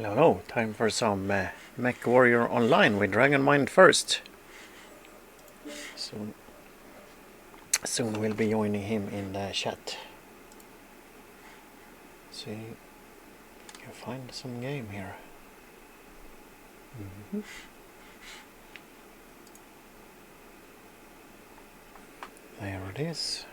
Hello, time for some Mech Warrior Online with DragonMind1st. Soon we'll be joining him in the chat. See, you find some game here. There it is.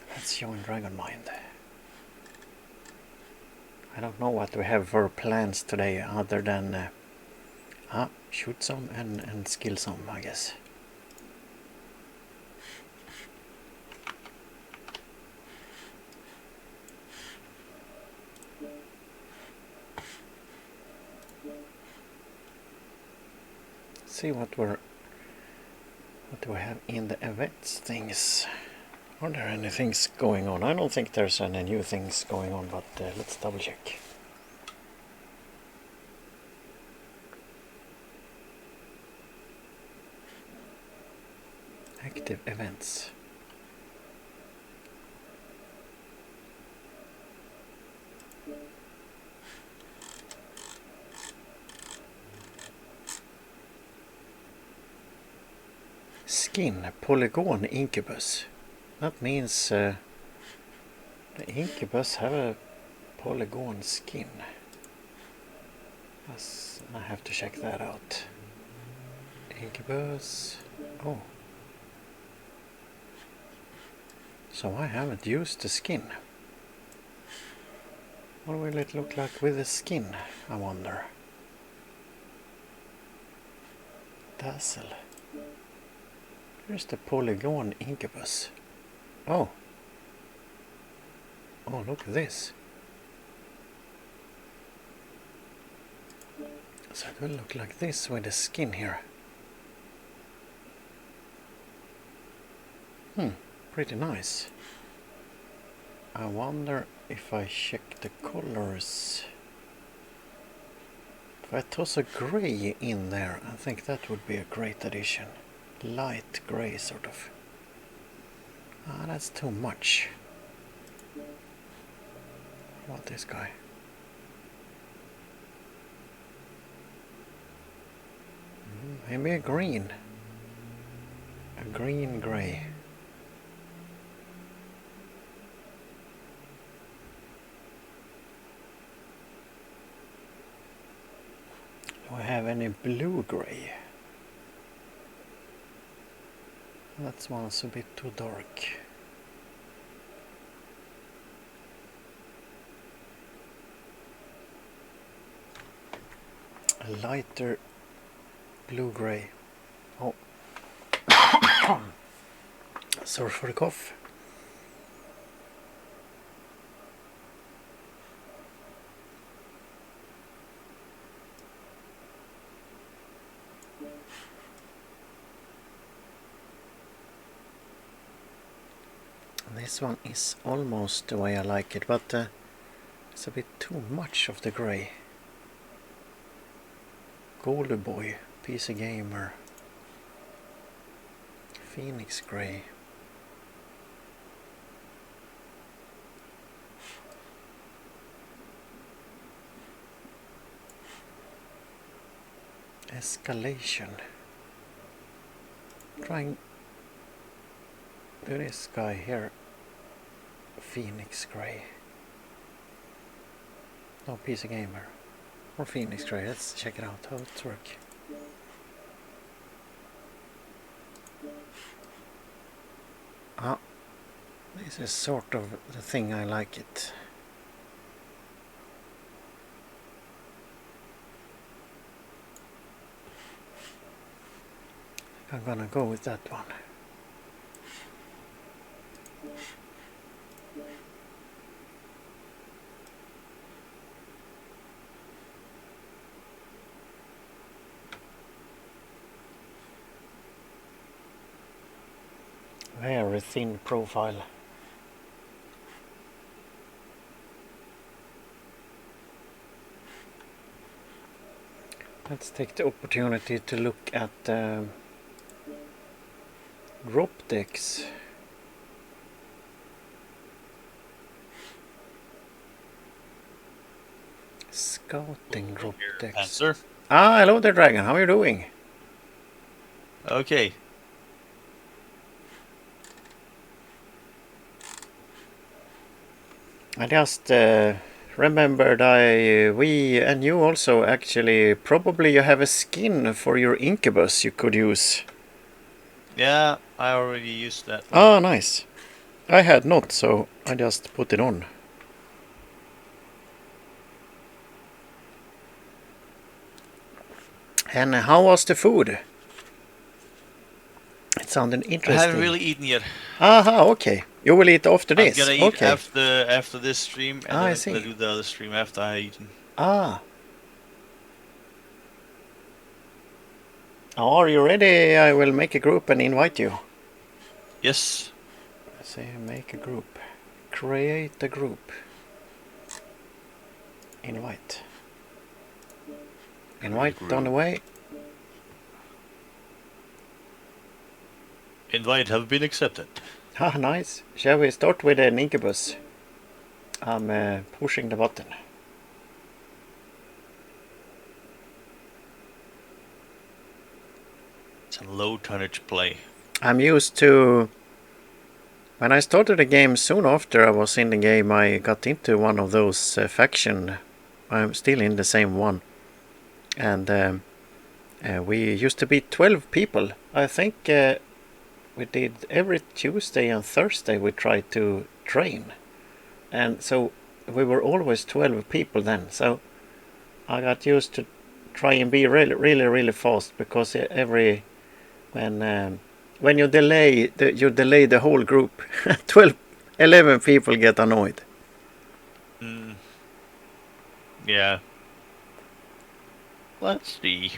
Let's join DragonMind. I don't know what we have for plans today other than shoot some and skill some, I guess. See what do we have in the events things. Are there any things going on? I don't think there's any new things going on, but let's double check. Active events. Skin Polygon Incubus. That means the Incubus have a polygon skin. Yes, I have to check that out. Incubus. Oh. So I haven't used the skin. What will it look like with the skin, I wonder? Dazzle. Here's the polygon Incubus. Oh. Oh, look at this. So it will look like this with the skin here. Pretty nice. I wonder if I check the colors. If I toss a grey in there, I think that would be a great addition. Light grey, sort of. That's too much. What about this guy? Maybe a green. A green grey. Do I have any blue grey? That one's a bit too dark. A lighter blue-gray. Oh. Sorry for the cough. This one is almost the way I like it, but it's a bit too much of the grey. Golden Boy, PC Gamer, Phoenix Grey. Escalation. Trying this guy here. Phoenix Grey. No, PC Gamer. Or Phoenix Grey. Let's check it out how it's work. This is sort of the thing I like it. I'm gonna go with that one. Very thin profile. Let's take the opportunity to look at drop decks. Scouting drop decks. Answer. Ah, hello there, Dragon. How are you doing? Okay. I just remembered we and you also actually probably you have a skin for your incubus you could use. Yeah, I already used that one. Ah, nice. I had not, so I just put it on. And how was the food? It sounded interesting. I haven't really eaten yet. Aha, okay. You will eat after this. I'm gonna eat okay. after this stream, and then I I'm see. gonna do the other stream after I eaten. Ah. Are you ready? I will make a group and invite you. Yes. Say make a group. Create a group. Invite. Invite on the way. Invite have been accepted. Ah, nice. Shall we start with an incubus? I'm pushing the button. It's a low tonnage play. I'm used to... When I started the game, soon after I was in the game, I got into one of those faction. I'm still in the same one. And we used to be 12 people. I think we did every Tuesday and Thursday we tried to train. And so we were always 12 people then. So I got used to try and be really fast, because when you delay the whole group, 11 people get annoyed. Yeah. Let's see.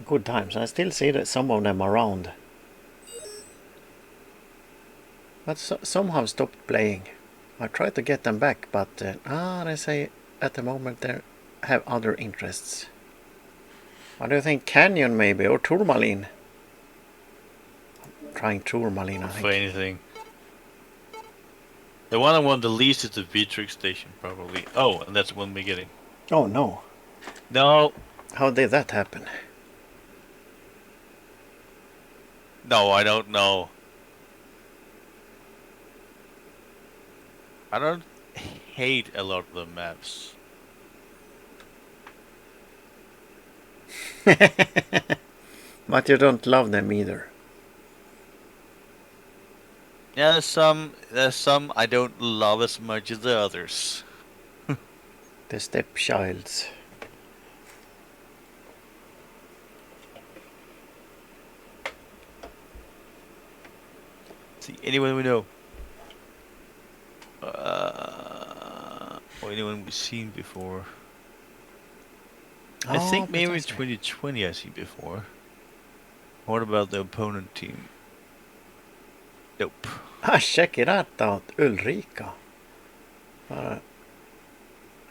Good times. I still see that some of them around. But some have stopped playing. I tried to get them back, but they say at the moment they have other interests. What do you think? Canyon maybe, or Tourmaline? I'm trying Tourmaline, I think. For anything. The one I want the least is the V-Trick station, probably. Oh, and that's the one we're getting. Oh no. No. How did that happen? No, I don't know. I don't hate a lot of the maps. But you don't love them either. Yeah, there's some I don't love as much as the others. The stepchilds. See, anyone we know. Or anyone we've seen before. I think maybe in 2020 I see before. What about the opponent team? Nope. Check it out, Ulrika.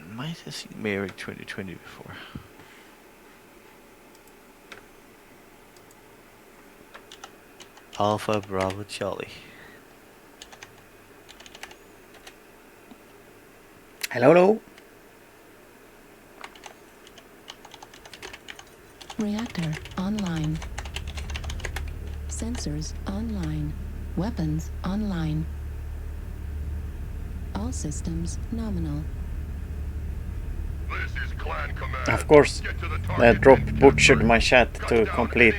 Might have seen Mary 2020 before. Alpha Bravo Charlie. Hello. Reactor online. Sensors online. Weapons online. All systems nominal. This is Clan Command. Of course, Drop butchered my chat to complete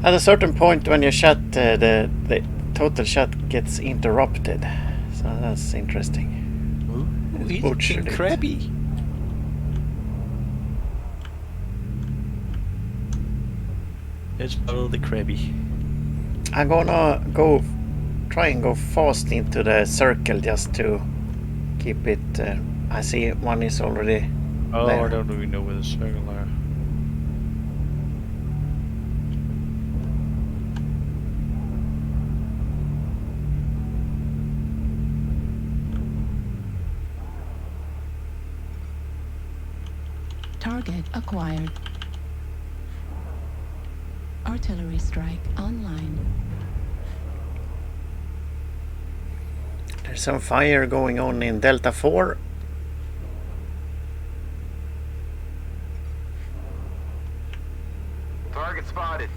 at a certain point when you chat, the total chat gets interrupted. So that's interesting. Ooh, he's looking crabby. Let's follow the crabby. I'm gonna try and go fast into the circle just to keep it. I see one is already there. I don't even know where the circle are. Target acquired. Artillery strike online. There's some fire going on in Delta 4. Target spotted.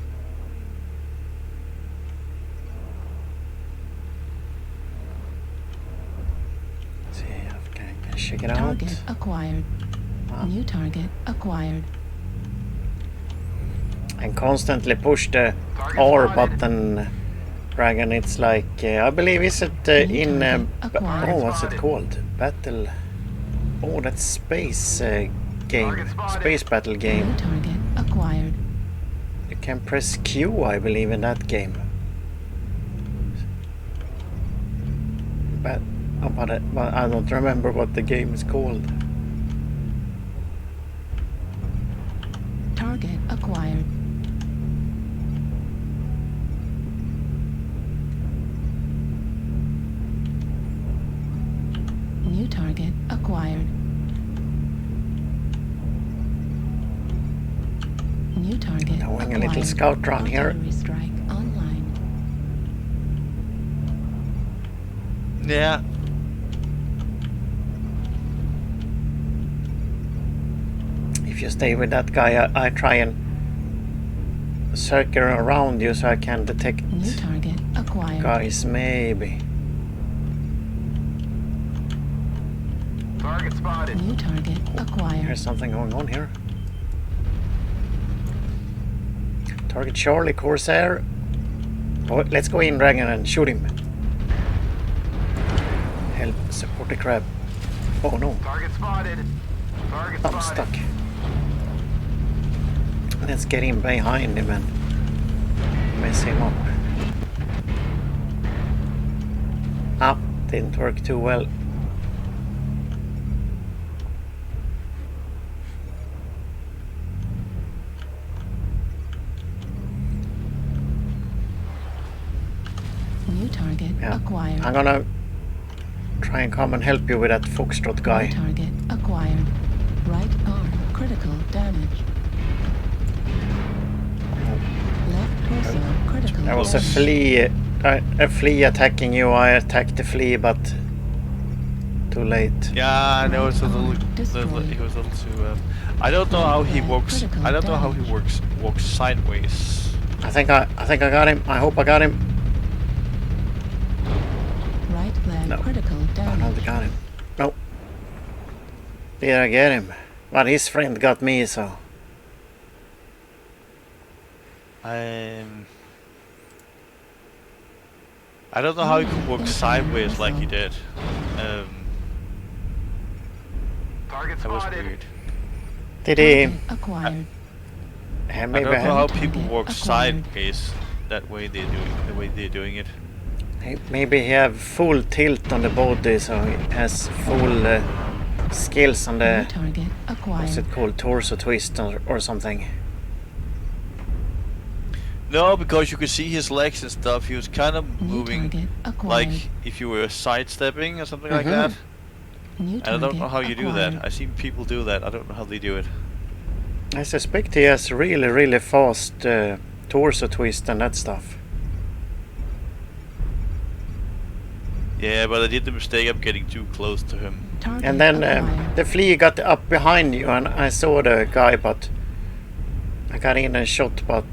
See if I can check it out. Target acquired. New target acquired. And constantly push the R button, Dragon. It's like, I believe, is it in, oh, what's it called? Battle, oh, that's space game, space battle game. New target acquired. You can press Q, I believe, in that game. But I don't remember what the game is called. Target acquired. New target acquired. New target Doing acquired. a little scout run here. Artillery strike online. Yeah. If you stay with that guy, I try and circle around you so I can detect New target acquired. guys, maybe. Target spotted. New target acquired. There's something going on here. Target Charlie, Corsair. Oh, let's go in, Dragon, and shoot him. Help support the crab. Oh no, Target spotted. Target I'm spotted. stuck. Let's get in behind him and mess him up. Ah, didn't work too well. New target Yeah. acquired. I'm gonna try and come and help you with that Foxtrot guy. New target acquired. Right arm critical damage. Left torso critical There was a damage. flea attacking you. I attacked the flea, but too late. Yeah, I know it's a little. Destroyed. He was a little too. I don't know how he walks. I don't know how he walks sideways. I think I got him. I hope I got him. Right leg No. critical I don't damage. got him. No. Did I get him? But his friend got me, so. I don't know how he could walk sideways like he did. Target That was spotted. weird. Did he? Target acquired. I Maybe don't know how Target people walk acquired. sideways that way the way they're doing it. maybe he have full tilt on the body, so he has full skills on New the, target what's it acquired. called, torso twist or something. No, because you could see his legs and stuff. He was kind of New moving target acquired. like if you were sidestepping or something like Mhm. that. New And I don't know how you do that. acquired. I've seen people do that. I don't know how they do it. I suspect he has really fast torso twist and that stuff. Yeah, but I did the mistake of getting too close to him. Target And then acquired. the flea got up behind you, and I saw the guy, but I got in and shot, but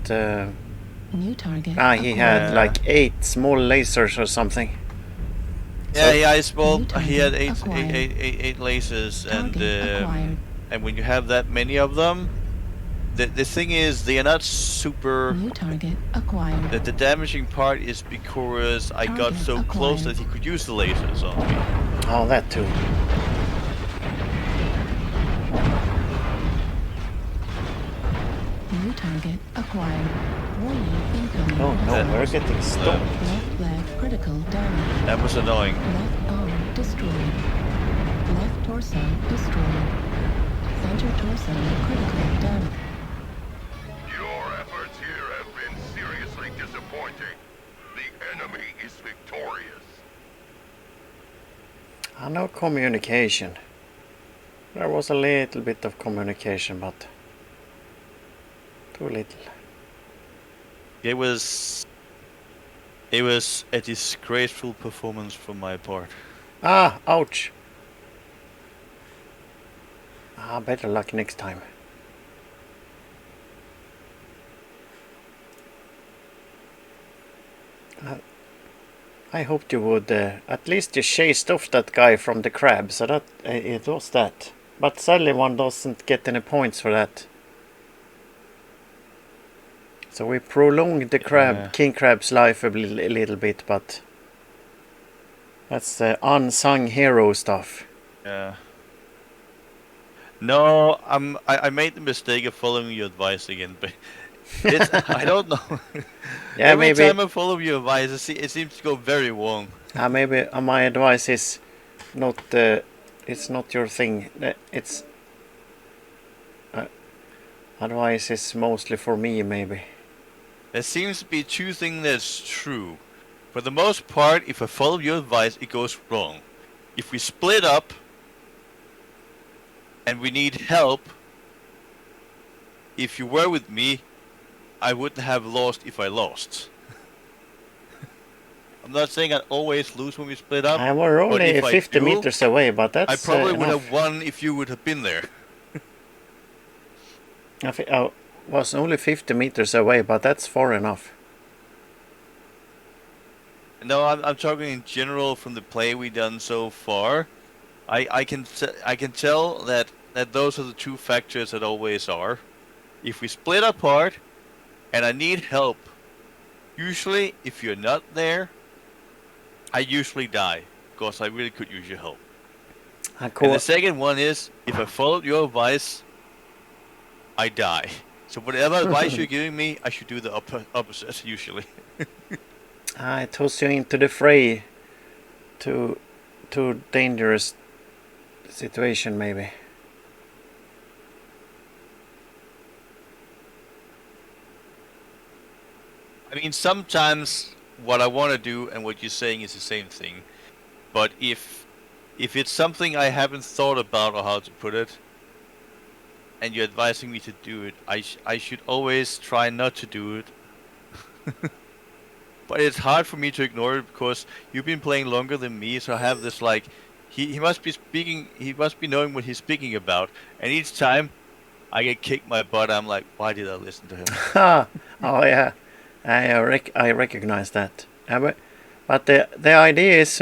New target he had Yeah. like 8 small lasers or something. Yeah, yeah, it's well, New he had target acquired. eight lasers, Target and acquired. and when you have that many of them, the thing is they are not super. New target acquired. The damaging part is because I got Target so close acquired. that he could use the lasers on me. Oh, that too. New target acquired. Warning incoming. Oh no, That we're was- getting stopped. Left leg critical damage. That was annoying. Left arm destroyed. Left torso destroyed. Center torso critical damage. Your efforts here have been seriously disappointing. The enemy is victorious. No communication. There was a little bit of communication, but too little. It was a disgraceful performance from my part. Ah, ouch. Ah, better luck next time. I hoped you would. At least you chased off that guy from the crab, so that it was that. But sadly, one doesn't get any points for that. So we prolonged the king crab's life a little bit, but that's the unsung hero stuff. Yeah. No, I made the mistake of following your advice again, but I don't know. Yeah, Every maybe. time I follow your advice, it seems to go very wrong. Maybe my advice is not. It's not your thing. It's advice is mostly for me, maybe. There seems to be two things that's true. For the most part, if I follow your advice, it goes wrong. If we split up and we need help, if you were with me, I wouldn't have lost if I lost. I'm not saying I'd always lose when we split up. I were only 50 meters away, but that's I probably would enough. have won if you would have been there. I was only 50 meters away, but that's far enough. No, I'm talking in general from the play we've done so far. I can tell that those are the two factors that always are. If we split apart and I need help, usually if you're not there, I usually die because I really could use your help. And the second one is if I followed your advice, I die. So whatever advice you're giving me, I should do the opposite usually. I toss you into the fray. Too dangerous situation, maybe. I mean, sometimes what I want to do and what you're saying is the same thing. But if it's something I haven't thought about or how to put it, and you're advising me to do it, I should always try not to do it. But it's hard for me to ignore it because you've been playing longer than me, so I have this like, he must be knowing what he's speaking about, and each time I get kicked my butt, I'm like, why did I listen to him? Oh yeah, I recognize that. But the idea is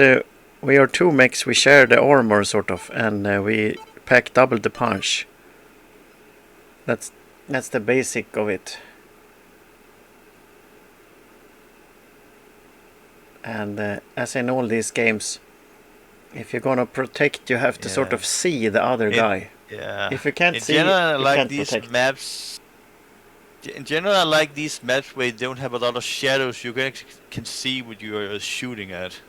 we are two mechs, we share the armor sort of, and we pack double the punch. That's the basic of it. And as in all these games, if you're gonna protect, you have to sort of see the other guy. Yeah. If you can't see, general, you like can't these protect. maps. In general, I like these maps where you don't have a lot of shadows. You can see what you are shooting at.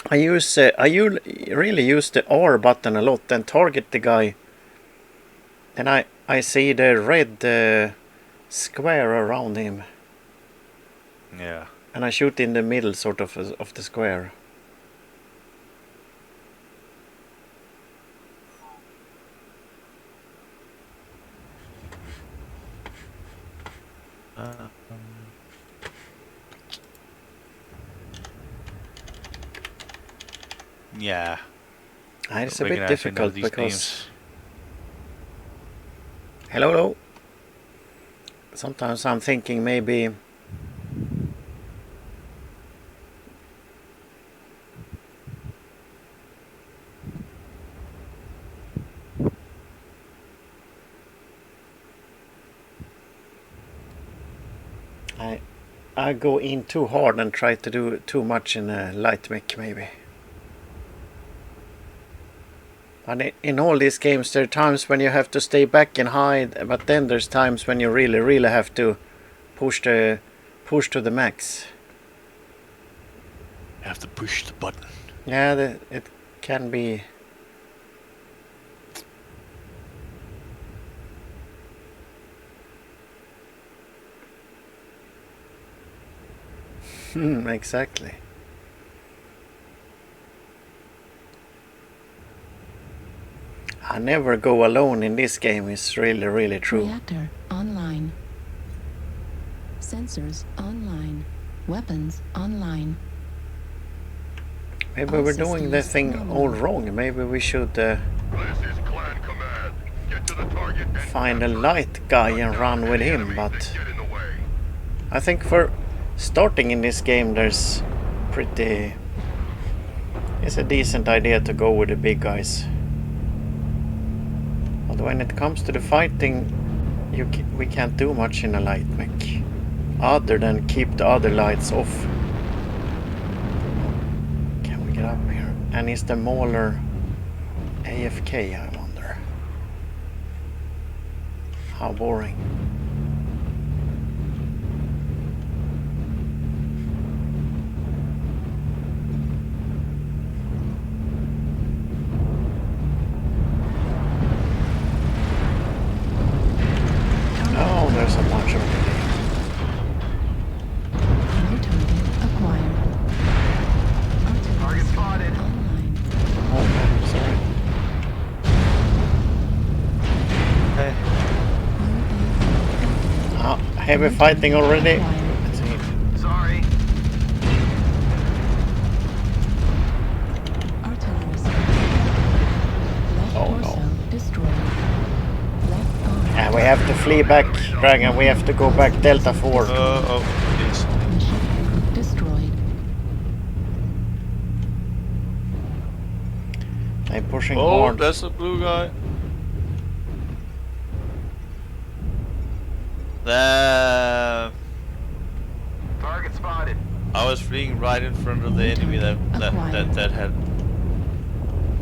I really use the R button a lot and target the guy. And I see the red square around him. Yeah. And I shoot in the middle sort of the square. Yeah. It's a bit difficult because... Names. Hello. Sometimes I'm thinking maybe... I go in too hard and try to do too much in a light mech maybe. But in all these games there are times when you have to stay back and hide, but then there's times when you really have to push to the max. You have to push the button. Yeah, it can be. Exactly. I never go alone in this game is really, really true. Reactor online. Sensors online. Weapons online. Maybe All we're doing the systems thing all nominal. wrong. Maybe we should This is Clan Command. Get to the target and find a capture light guy and down run with any him, enemies but that get in the way. I think for starting in this game there's pretty... It's a decent idea to go with the big guys. But when it comes to the fighting, we can't do much in a light mech. Other than keep the other lights off. Can we get up here? And is the Mauler AFK, I wonder? How boring. Oh, there's a bunch of them. New target acquired. Target spotted. Online. Oh, man, sorry. Hey. Ah, heavy fighting already. Acquired. Let's see. Sorry. Artillery. Left Oh, no. torso destroyed. Left arm. And we have to flee back, Dragon. We have to go back Delta 4. Oh, yes. Machine destroyed. They're pushing Oh, hard. that's a blue guy. Target spotted. I was fleeing right in front of the enemy that had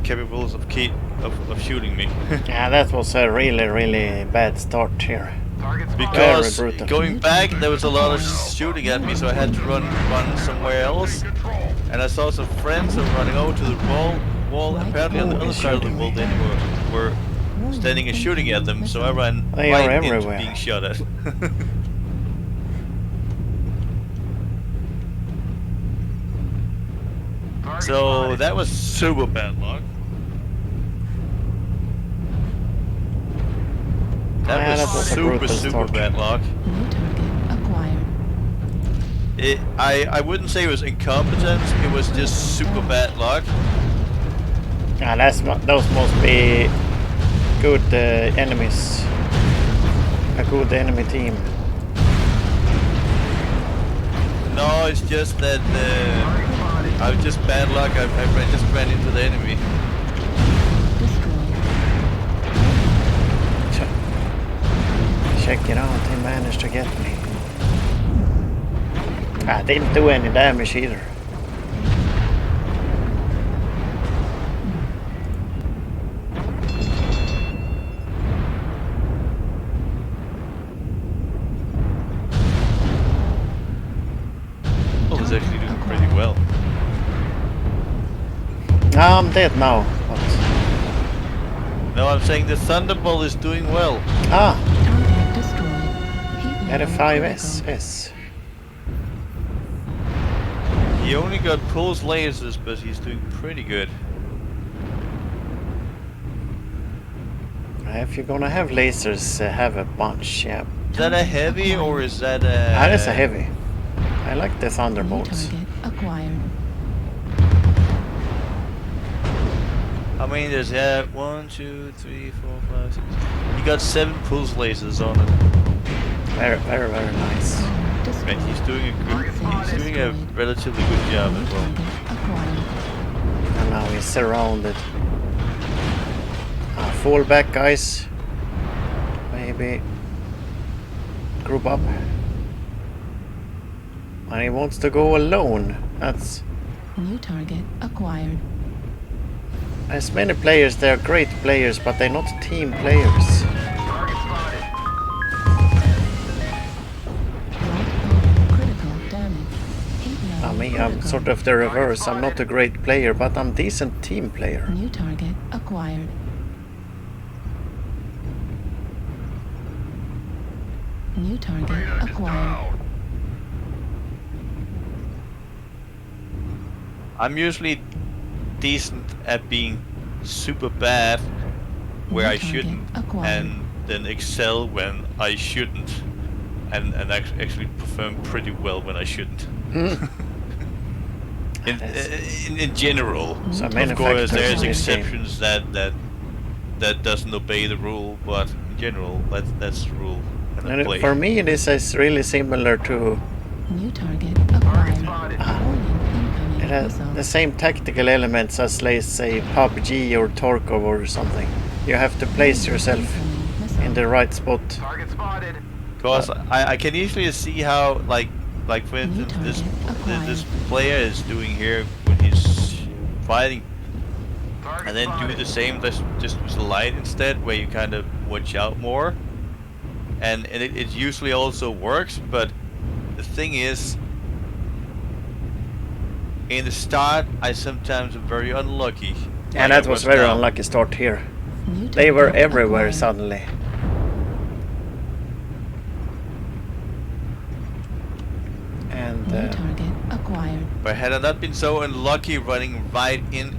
capabilities of shooting me. Yeah, that was a really, really bad start here. Target spotted. Because Very brutal. going back there was a lot of shooting at me, so I had to run somewhere else. And I saw some friends running over to the wall. Apparently on the other side of the wall, the enemy were standing and shooting at them, so I ran They right are into everywhere. being shot at. Target So spotted. that was super bad luck. Yeah, That that was was a super brutal start. bad luck. New target acquired. I wouldn't say it was incompetence, it was just super bad luck. Yeah, those must be good enemies. A good enemy team. No, it's just that Target spotted. I was just bad luck. I just ran into the enemy. Destroyed. Check it out, he managed to get me. I didn't do any damage either. Well, it's actually doing pretty well. I'm dead now. But... No, I'm saying the Thunderbolt is doing well. Ah, Target destroyed. Heat had a level 5S. critical. S. He only got pulse lasers, but he's doing pretty good. If you're gonna have lasers, have a bunch, yeah. Is that a heavy or is that a... That is a heavy. I like the New Thunderbolts. target acquired. How many does he have? 1, 2, 3, 4, 5, 6. He got 7 pulse lasers on it. Very, very, very nice. And Destroyed. he's doing a good, he's doing a Destroyed. relatively good job New as well. target acquired. And now he's surrounded. Fall back, guys. Maybe group up. And he wants to go alone. That's... New target acquired. There's many players, they're great players, but they're not team players. Target spotted. Right arm critical damage. Heat level Me, I'm critical. sort of the reverse. I'm not a great player, but I'm decent team player. New target acquired. New target Raider is acquired. down. I'm usually decent at being super bad where I New target shouldn't, acquired. and then excel when I shouldn't, and actually perform pretty well when I shouldn't. In general, So New many of course, factors there's in this game. exceptions that doesn't obey the rule, but in general, that's the rule when I And play. for me, this is really similar to New target Target acquired. spotted. Warning, incoming it has missile. the same tactical elements as, let's say, PUBG or Tarkov or something. You have to place yourself Incoming missile. in the right spot. Target spotted. Because I can easily see how, like for instance, this target this acquired. player is doing here when he's fighting, Target and then do spotted. the same just with the light instead, where you kind of watch out more, and it usually also works. But the thing is, in the start, I sometimes am very unlucky. And like that I was very now. unlucky start here. New They were target everywhere acquired. suddenly. And New target acquired. But had I not been so unlucky running right in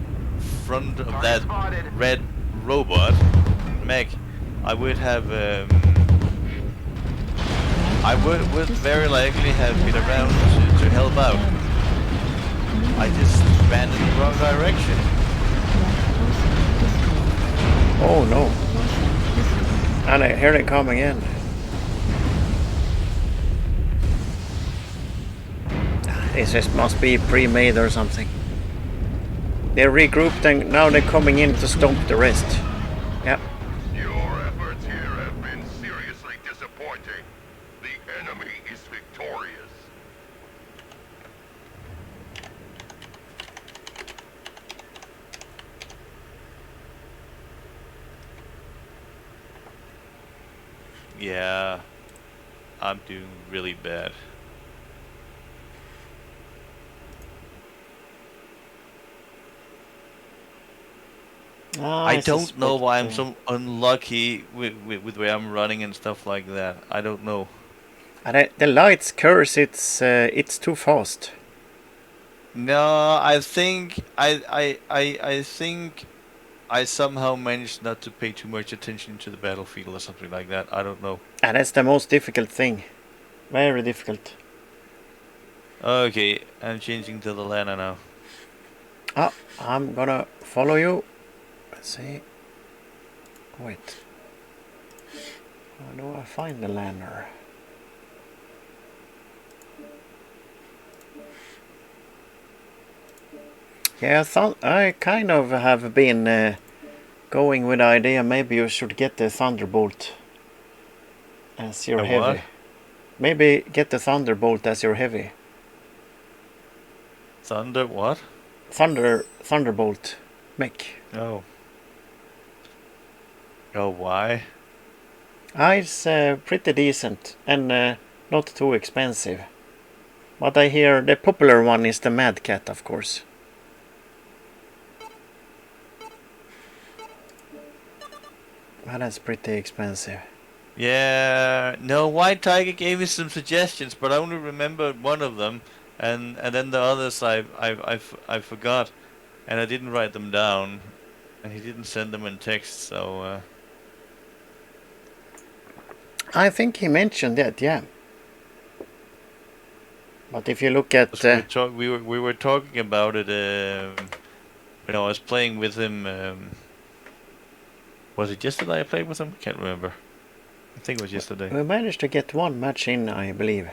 front of that red robot mech, I would have I would very likely have been around to help out. I just ran in the wrong direction. oh no, and here they come again. This must be pre-made or something. They're regrouped and now they're coming in to stomp the rest. Yep. Your efforts here have been seriously disappointing. The enemy is victorious. Yeah, I'm doing really bad. I don't know why I'm so unlucky with where I'm running and stuff like that. I don't know. And the light's curse. It's too fast. No, I think I think I somehow managed not to pay too much attention to the battlefield or something like that. I don't know. And that's the most difficult thing. Very difficult. Okay, I'm changing to the Lana now. Ah, I'm gonna follow you. Let's see. Wait. How do I find the lander? Yeah, I kind of have been going with the idea maybe you should get the Thunderbolt as your A heavy. what? Maybe get the Thunderbolt as your heavy. Thunder what? Thunderbolt mech. Oh. Oh, why? It's pretty decent and not too expensive. But I hear the popular one is the Mad Cat, of course. But that's pretty expensive. Yeah, no, White Tiger gave me some suggestions, but I only remembered one of them, and then the others I forgot, and I didn't write them down, and he didn't send them in text, so I think he mentioned that, yeah. But if you look at we were talking about it when I was playing with him. Was it yesterday I played with him? Can't remember. I think it was yesterday. we managed to get one match in, I believe.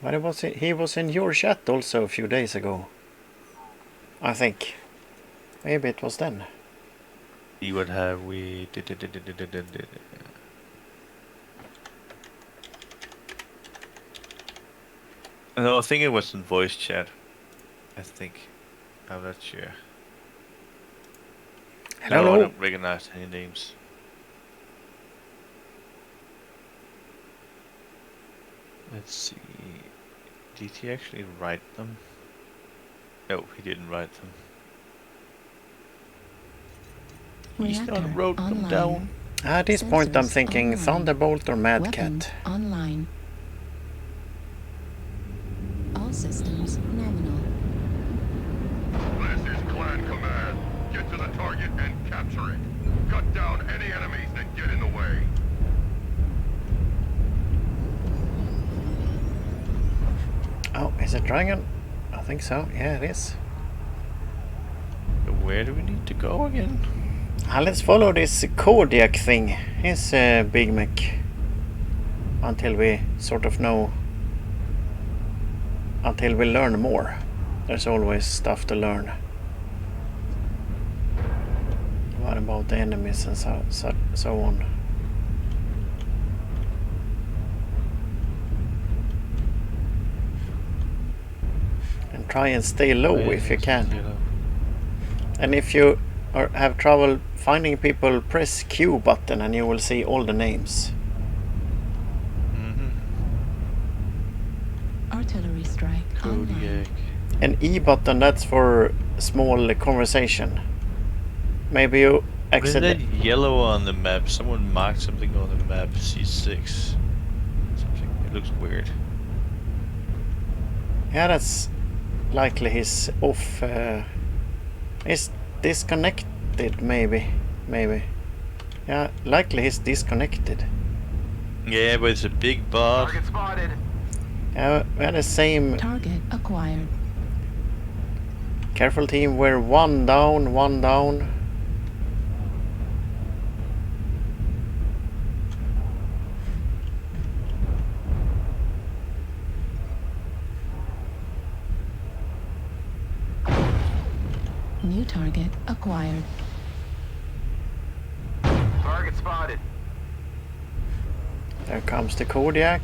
But he was in your chat also a few days ago. I think. Maybe it was then. See what have we? No, I think it was in voice chat. I think. I'm not sure. No, I Hello. don't recognize any names. Let's see. Did he actually write them? No, he didn't write them. He's Reactor not wrote them online. down. At this point I'm Sensors thinking online. Thunderbolt or Mad Weapon Cat. online. All systems nominal. target and capture it. Cut down any enemies that get in the way. Oh, is it dragon? I think so. Yeah, it is. Where do we need to go again? Let's follow this Kodiak thing. His big mech. Until we sort of know. Until we learn more. There's always stuff to learn. What about the enemies and so on? And try and stay low if you can. And if you have trouble finding people, press Q button and you will see all the names. Artillery strike online. Kodiak. And E button, that's for small conversation. Maybe you What is that accident. yellow on the map? Someone marked something on the map. C6. Something. It looks weird. Yeah, that's likely he's off. He's disconnected, maybe. Yeah, likely he's disconnected. Yeah, but it's a big bot. Target spotted. Yeah, we had the same. Target acquired. Careful team, we're one down. New target acquired. Target spotted. There comes the Kodiak.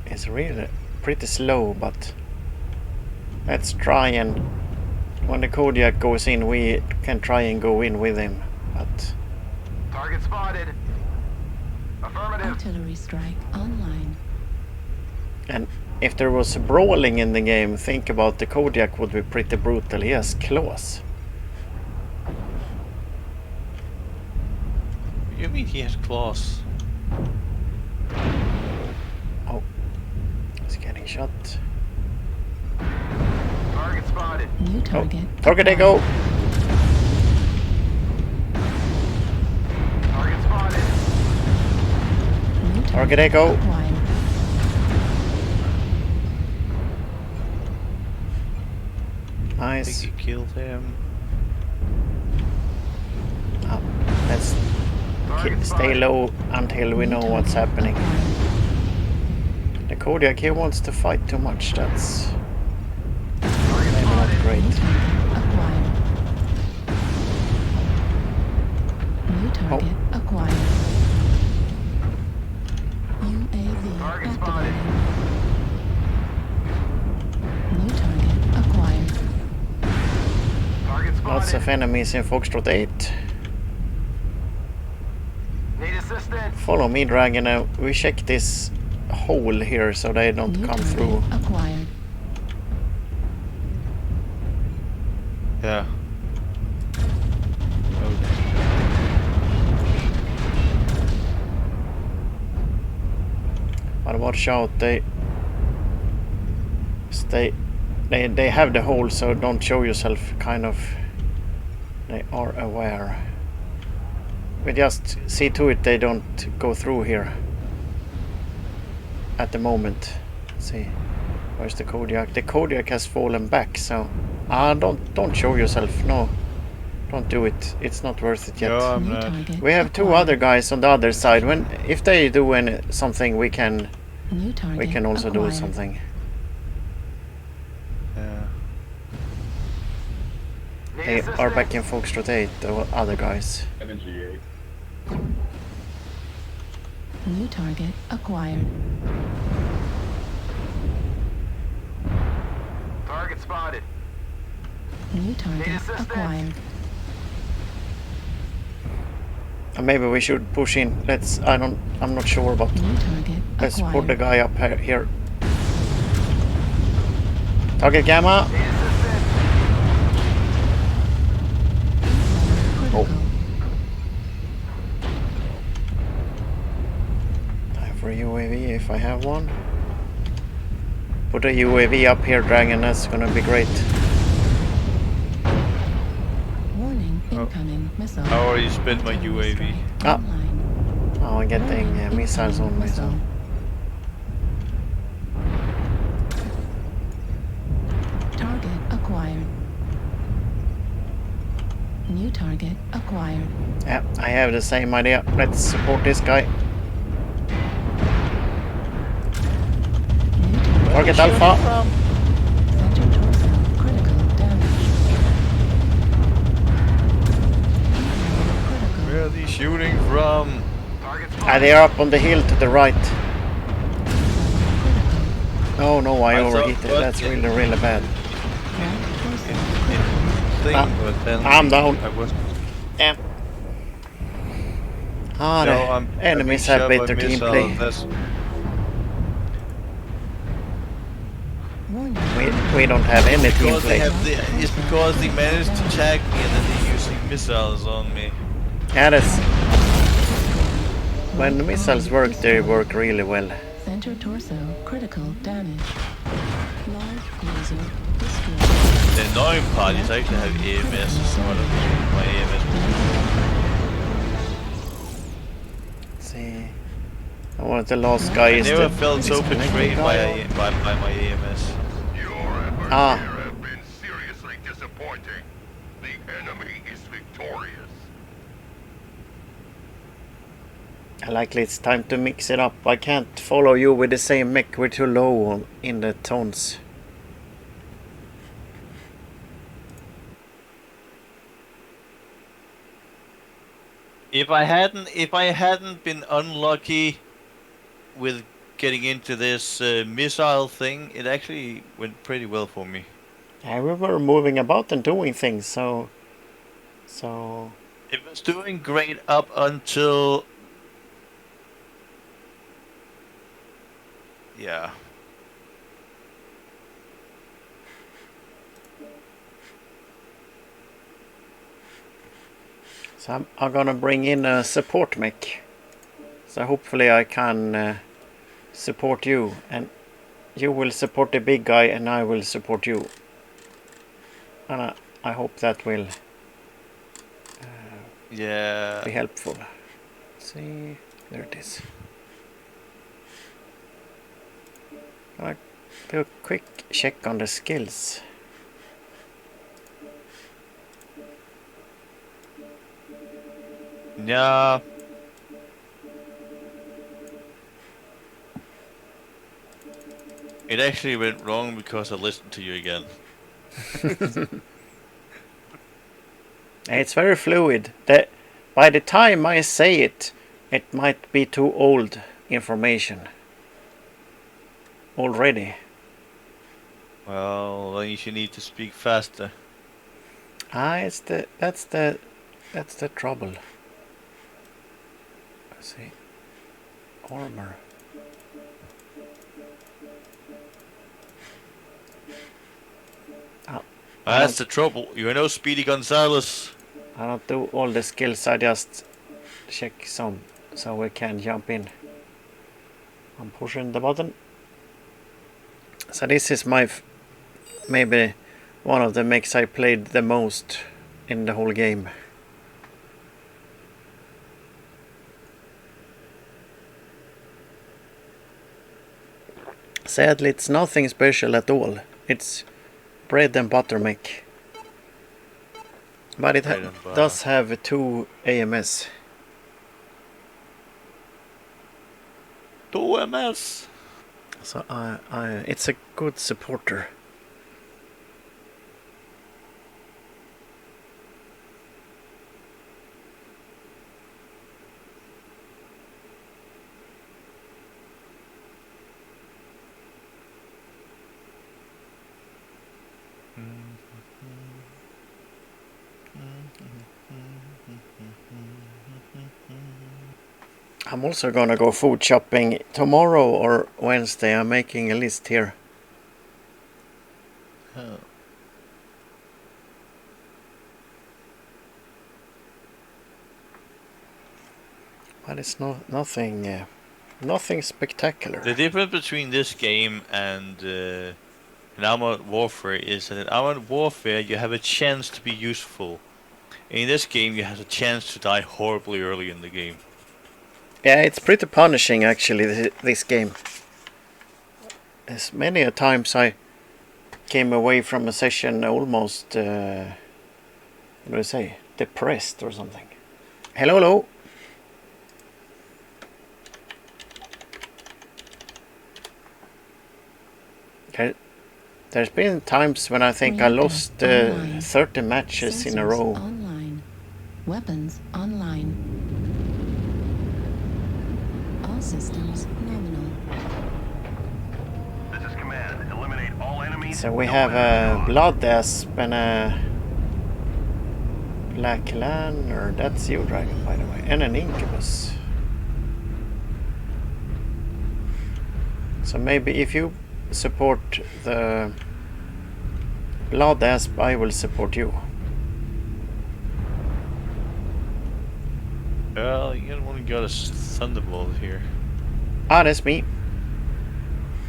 It's really pretty slow, but let's try and when the Kodiak goes in, we can try and go in with him. But Target spotted. Affirmative. Artillery strike online. and if there was brawling in the game, think about the Kodiak would be pretty brutal. He has claws. You mean he has claws? Oh, he's getting shot. Target spotted. New Oh, target. target they go. Target spotted. New Target they go. acquired. I Nice. think you killed him. Oh, let's Target stay spotted. low until we New know what's target happening. acquired. The Kodiak, he wants to fight too much. That's Target maybe not spotted. great. New target acquired. New target acquired. UAV Target activated. spotted. New target acquired. Target spotted. Lots of enemies in Foxtrot 8. Need assistance. Follow me, Dragon. We check this hole here so they don't New come target through. acquired. Yeah. But watch out, they have the hole, so don't show yourself, kind of. They are aware. We just see to it they don't go through here. At the moment. Let's see. Where's the Kodiak? The Kodiak has fallen back, so don't show yourself. No. Don't do it. It's not worth it yet. No, I'm New not. target We have two acquired. other guys on the other side. If they do something, we can New target also do acquired. something. Yeah. Need They assistance. are back in Foxtrot 8, the other guys. New target acquired. Target spotted. New target Need assistance. acquired. Maybe we should push in. I'm not sure, but New target let's acquired. put the guy up here. Target gamma. Need assistance. Oh. Critical. Time for a UAV if I have one. Put a UAV up here, Dragon. That's gonna be great. Warning. Oh, Incoming missile. I already spent my Artillery UAV. strike Ah. online. Oh, I'm getting Warning, missiles on incoming me. So. missile. Target acquired. New target acquired. Yeah, I have the same idea. Let's support this guy. New target. Target Alpha. Center torso. Critical damage. Critical. Where are they shooting from? Target Ah, spotted. they are up on the hill to the right. Critical. Oh no, I I thought overheated. what- That's really, really bad. Right torso. Thing, Ah, but then I'm down. I was Yeah. Ah, no, the I'm enemies being have shot by better missiles, gameplay. That's Warning. We don't have any because they teamplay. have it's because they managed to tag me and then they're using missiles on me. Yeah, that's when the missiles work, they work really well. Center torso. Critical damage. Large laser destroyed. The annoying part is I actually have EMS, so I don't use my EMS. See, oh, the last guy I is never the felt so disconnected betrayed by, guy. by my EMS. Your efforts Ah. here have been seriously disappointing. The enemy is victorious. Likely it's time to mix it up. I can't follow you with the same mech. We're too low in the tones. If I hadn't been unlucky with getting into this missile thing, it actually went pretty well for me. Yeah, we were moving about and doing things, so It was doing great up until yeah. I'm gonna bring in a support mech. So hopefully I can support you, and you will support the big guy, and I will support you. And I hope that will Yeah. be helpful. See, there it is. I'll do a quick check on the skills. Yeah. It actually went wrong because I listened to you again. It's very fluid. By the time I say it, it might be too old information already. Well, then you need to speak faster. That's the trouble. Let's see, armor. That's the trouble. You're no Speedy Gonzalez. I don't do all the skills. I just check some so we can jump in. I'm pushing the button. So this is my maybe one of the mechs I played the most in the whole game. Sadly, it's nothing special at all. It's bread and butter mech. But it Bread and butter. does have 2 AMS. 2 MS. So it's a good supporter. I'm also gonna go food shopping tomorrow or Wednesday. I'm making a list here. Oh. But it's nothing spectacular. The difference between this game and an Armored Warfare is that in Armored Warfare you have a chance to be useful. In this game, you have a chance to die horribly early in the game. Yeah, it's pretty punishing actually, this game. As many a times I came away from a session almost, what do I say, depressed or something. Hello, hello. There's been times when I think I Reactor lost online. 30 matches in a Sensors row. Online. Weapons online. All systems nominal. This is command. Eliminate all enemies. So we no have matter a the Blood Asp and a Black Lan, or that's you, Dragon, by the way, and an Incubus. So maybe if you support the Blood Asp, I will support you. Well, you don't want to go to Thunderbolt here. Ah, that's me.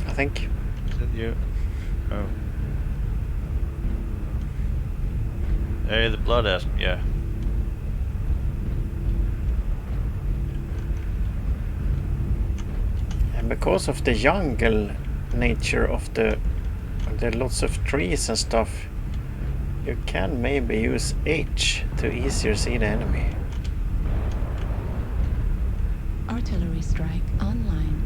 I think. Is that you? Oh. Hey, the Blood Asp, yeah. And because of the jungle nature of the lots of trees and stuff, you can maybe use H to easier see the enemy. Artillery strike online.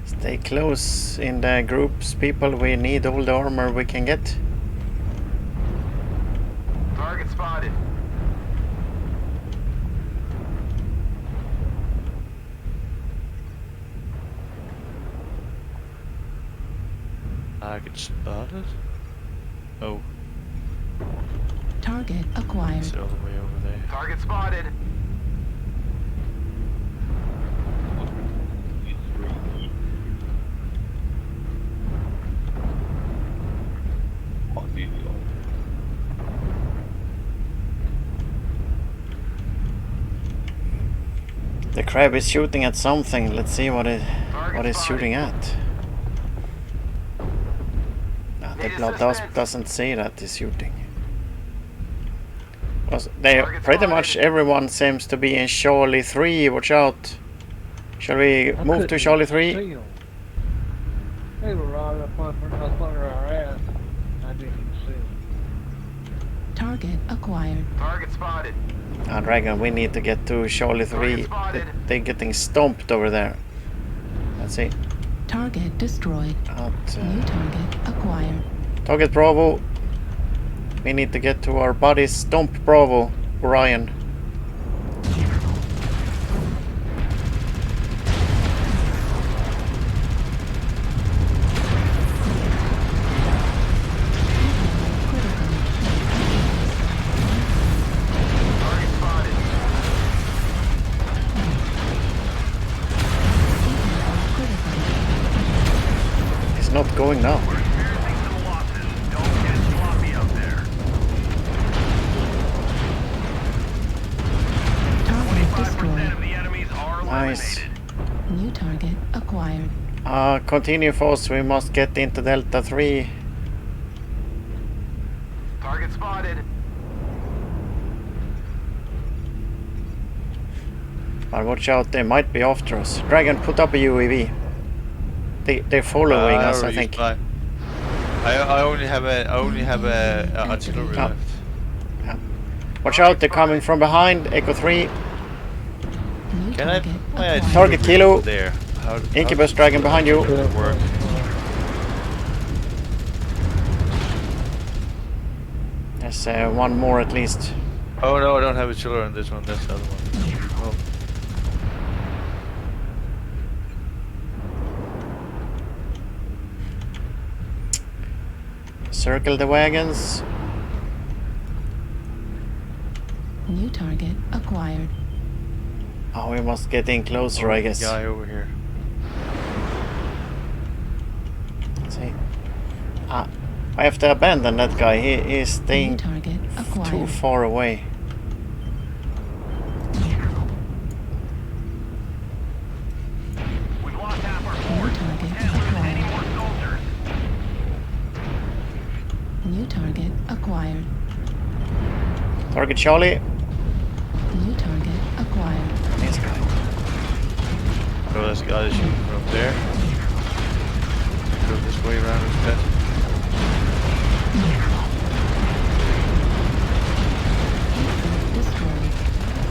Stay close in the groups, people. We need all the armor we can get. Target spotted. Target spotted? Oh, Target acquired. it's all the way over there. Target spotted. The crab is shooting at something. Let's see what it's shooting at. Ah, the Blood Asp doesn't say that it's shooting. They pretty much everyone seems to be in Charlie 3. Watch out. Shall we move to Charlie 3? They were right up under our ass. I didn't see them. Target acquired. Target spotted. Ah, Dragon, we need to get to Charlie 3. They're getting stomped over there. Let's see. Target destroyed. New target acquired. Target Bravo. We need to get to our buddies. Stomp Bravo. Orion. Target spotted. It's not going now. We're experiencing some losses. Don't get sloppy out there. Target 5% destroyed. of the enemies are Nice. eliminated. New target acquired. Continue force. We must get into Delta 3. Target spotted. But watch out, they might be after us. Dragon, put up a UAV. They're following us, I already think. used mine. I only have a artillery Oh. left. Yeah. Watch out, they're coming from behind. Echo 3. New Can I target play a acquired. Target Kilo. There. How Incubus Dragon behind you. does it work? There's one more at least. Oh no, I don't have a chiller on this one. That's the other one. Oh. Circle the wagons. New target acquired. Oh, we must get in closer, I guess. Guy over here. Let's see. I have to abandon that guy. He is New staying target too acquired. far away. target acquired. Target Charlie. New target acquired. This guy. Oh, this guy is shooting from up there. Go this way around instead. Destroyed.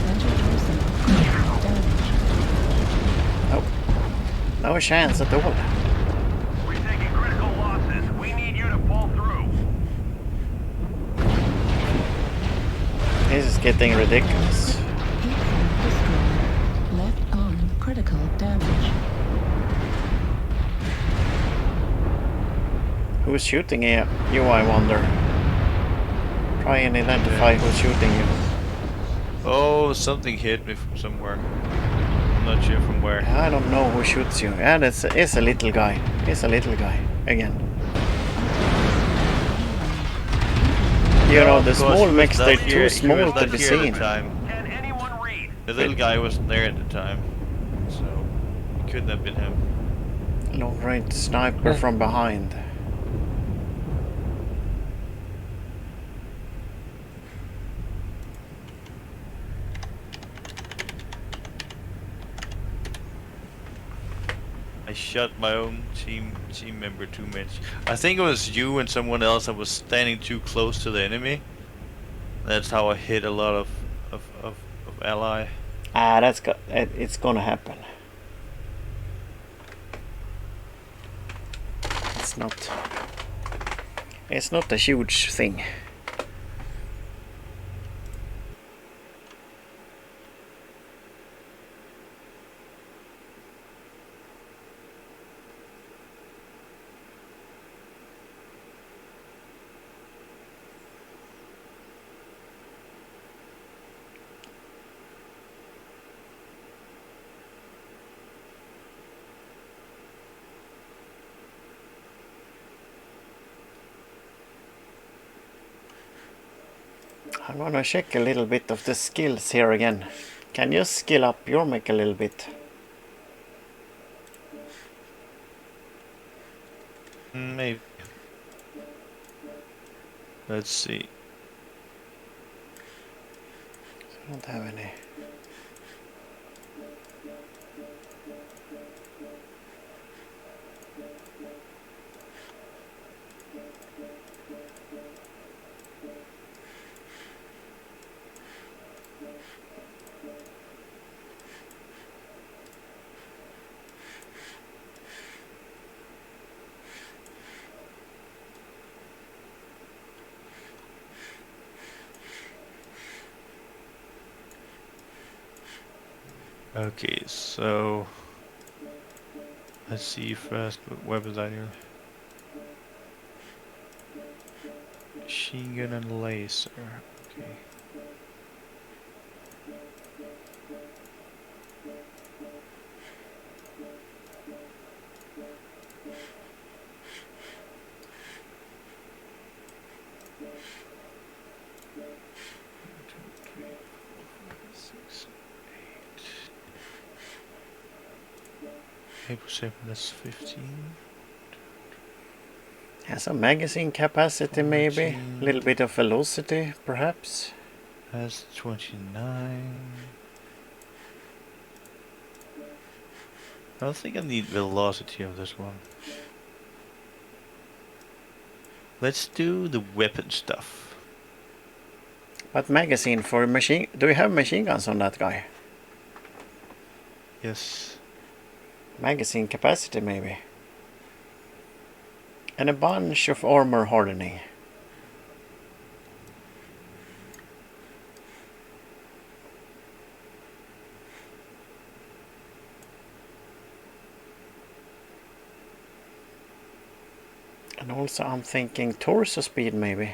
Ventral torso critical damage. Nope. No chance at all. We're taking critical losses. We need you to pull through. This is getting ridiculous. Heat sink destroyed. Left arm critical damage. Who's shooting you, I wonder? Try and identify who's shooting you. Oh, something hit me from somewhere. I'm not sure from where. I don't know who shoots you. Yeah, it's a little guy. It's a little guy. Again. You know, the Of course, small he was mechs, not they're here- too he was small to not be here at the seen. time. Can anyone read? The little guy wasn't there at the time, so it couldn't have been him. Long range sniper from behind. I shot my own team member too much. I think it was you and someone else that was standing too close to the enemy. That's how I hit a lot of ally. Ah, it's gonna happen. It's not a huge thing. I'm gonna check a little bit of the skills here again. Can you skill up your mech a little bit? Maybe. Let's see. I don't have any. Okay, so let's see first what weapons I need. Machine gun and laser. Okay. April 7th, that's 15. Has some magazine capacity maybe? A 14. little bit of velocity perhaps? That's 29. I don't think I need velocity of this one. Let's do the weapon stuff. But magazine for machine... Do you have machine guns on that guy? Yes. Magazine capacity maybe? And a bunch of armor hardening. And also I'm thinking torso speed maybe.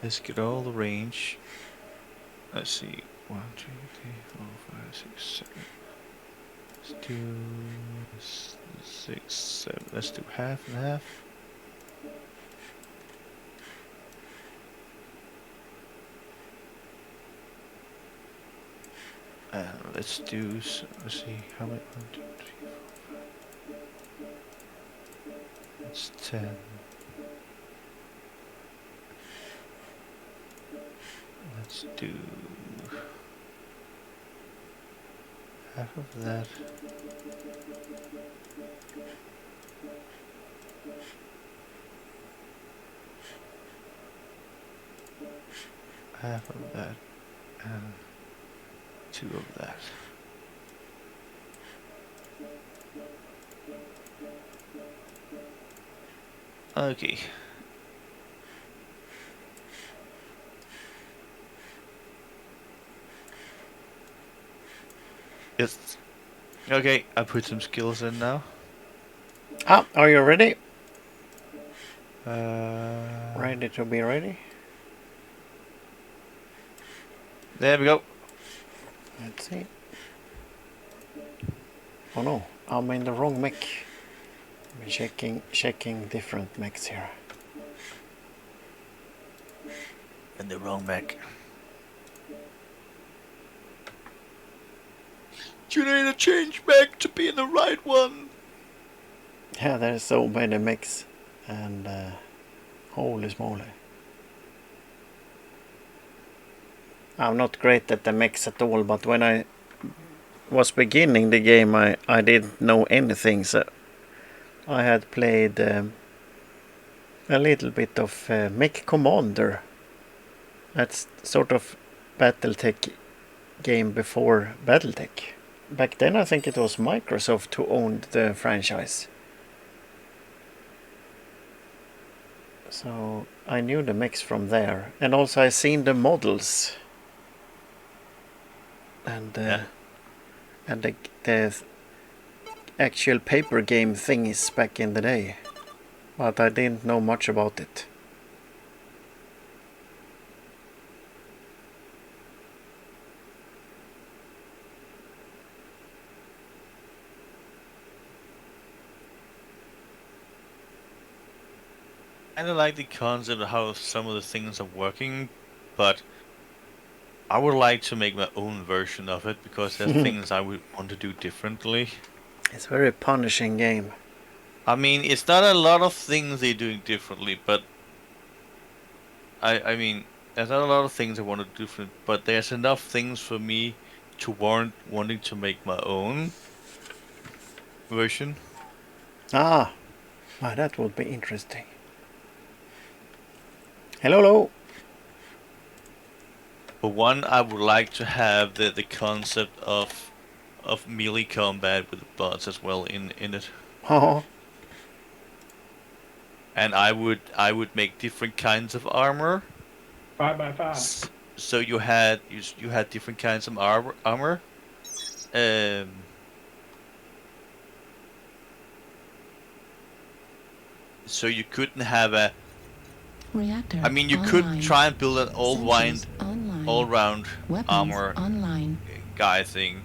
Let's get all the range. Let's see. 1, 2, 3, 4, 5, 6, 7. Let's do 6, 7. Let's do half and half. Let's do. Let's see how many. 1, 2, 3, 4, 5. That's 10. Let's do half of that. Half of that and 2 of that. Okay. Yes. Okay, I put some skills in now. Ah, are you ready? Uh, Ready to be ready? There we go. Let's see. Oh no, I'm in the wrong mech. I'm checking different mechs here. In the wrong mech. You need to change mech to be in the right one. Yeah, there's so many mechs, and holy smoly. I'm not great at the mechs at all, but when I was beginning the game I didn't know anything, so I had played a little bit of Mech Commander. That's sort of Battletech game before Battletech. Back then I think it was Microsoft who owned the franchise. So I knew the mechs from there, and also I seen the models and and the actual paper game thingies back in the day, but I didn't know much about it. I kind of like the concept of how some of the things are working, but I would like to make my own version of it because there are things I would want to do differently. It's a very punishing game. I mean, it's not a lot of things they're doing differently, but I mean, there's not a lot of things I want to do different, but there's enough things for me to warrant wanting to make my own version. Ah, wow, that would be interesting. Hello. For one, I would like to have the concept of melee combat with bots as well in it. Oh, And I would make different kinds of armor. 5x5. So you had different kinds of armor. So you couldn't have a. Reactor I mean, you online. could try and build an Sensors online. all-round Weapons armor online. guy thing,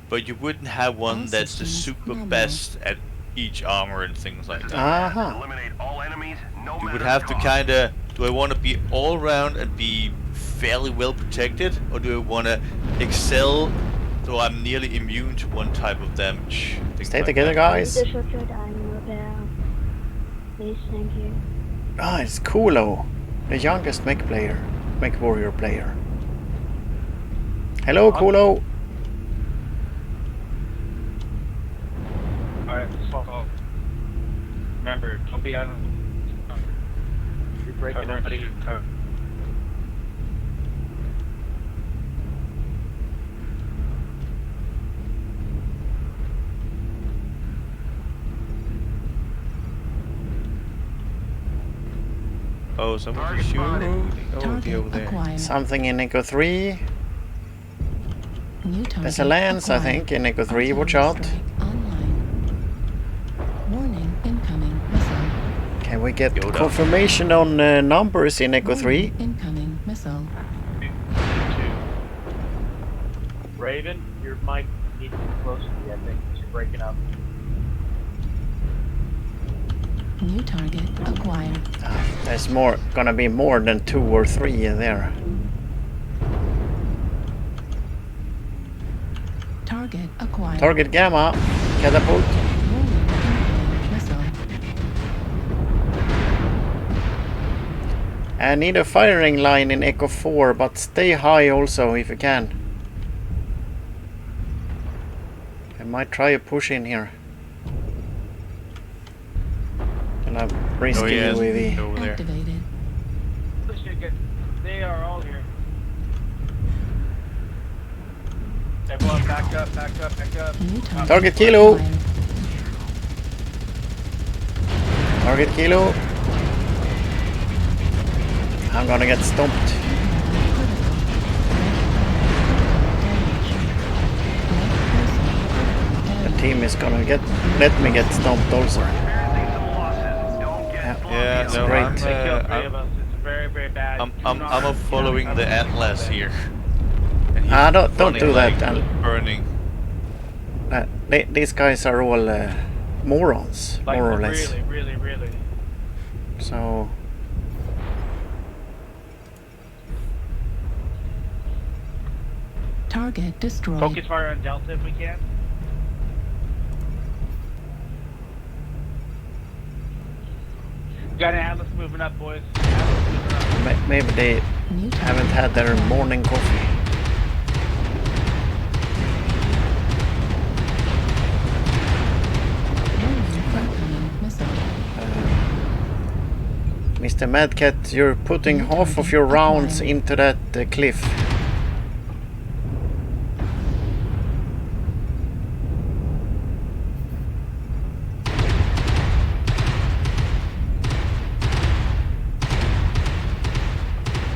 but you wouldn't have one All that's the systems super normal. best at each armor and things like that. aha. Eliminate all enemies, no You matter would have the to cost. kind of. Do I want to be all round and be fairly well protected, or do I want to excel so I'm nearly immune to one type of damage? Things Stay like together, that. guys. The structured item repair. Please, thank you. Ah, it's Kulo, the youngest mech warrior player. Hello, Kulo. Alright, so remember, don't be on. You're breaking everybody. Oh, someone's Target spotted. shooting. Oh, Target over there. acquired. Something in Echo 3. New target There's a lance, I acquired. think, in Echo 3. Artillery Watch out. strike online. Warning, incoming missile. Can we get Yoda. confirmation on numbers in Echo 3? Warning, incoming missile. Raven, your mic needs to be close to me, I think, because you're breaking up. New target acquired. There's gonna be more than 2 or 3 in there. Target acquired. Target Gamma. Catapult. Warning, missile. I need a firing line in Echo 4, but stay high also if you can. I might try a push in here. And I'm risky UAV. Over there. Activated. They are all here. Everyone back up, back up, back up. New Target Kilo. acquired. Target Kilo. I'm gonna get stomped. The team is gonna let me get stomped also. Yeah, It's no, great. I'm, They killed 3 I'm, of us. It's very, very bad. I'm following the Atlas here. And he's Don't running do like that. burning. These guys are all morons, Like, more or less. really, really, really. So Target destroyed. Focus fire on Delta if we can. Got an Atlas moving up, boys. Atlas moving up. maybe they New target haven't had their acquired. morning coffee. Warning, incoming missile. Mr. Madcat, you're putting half of your rounds into that cliff.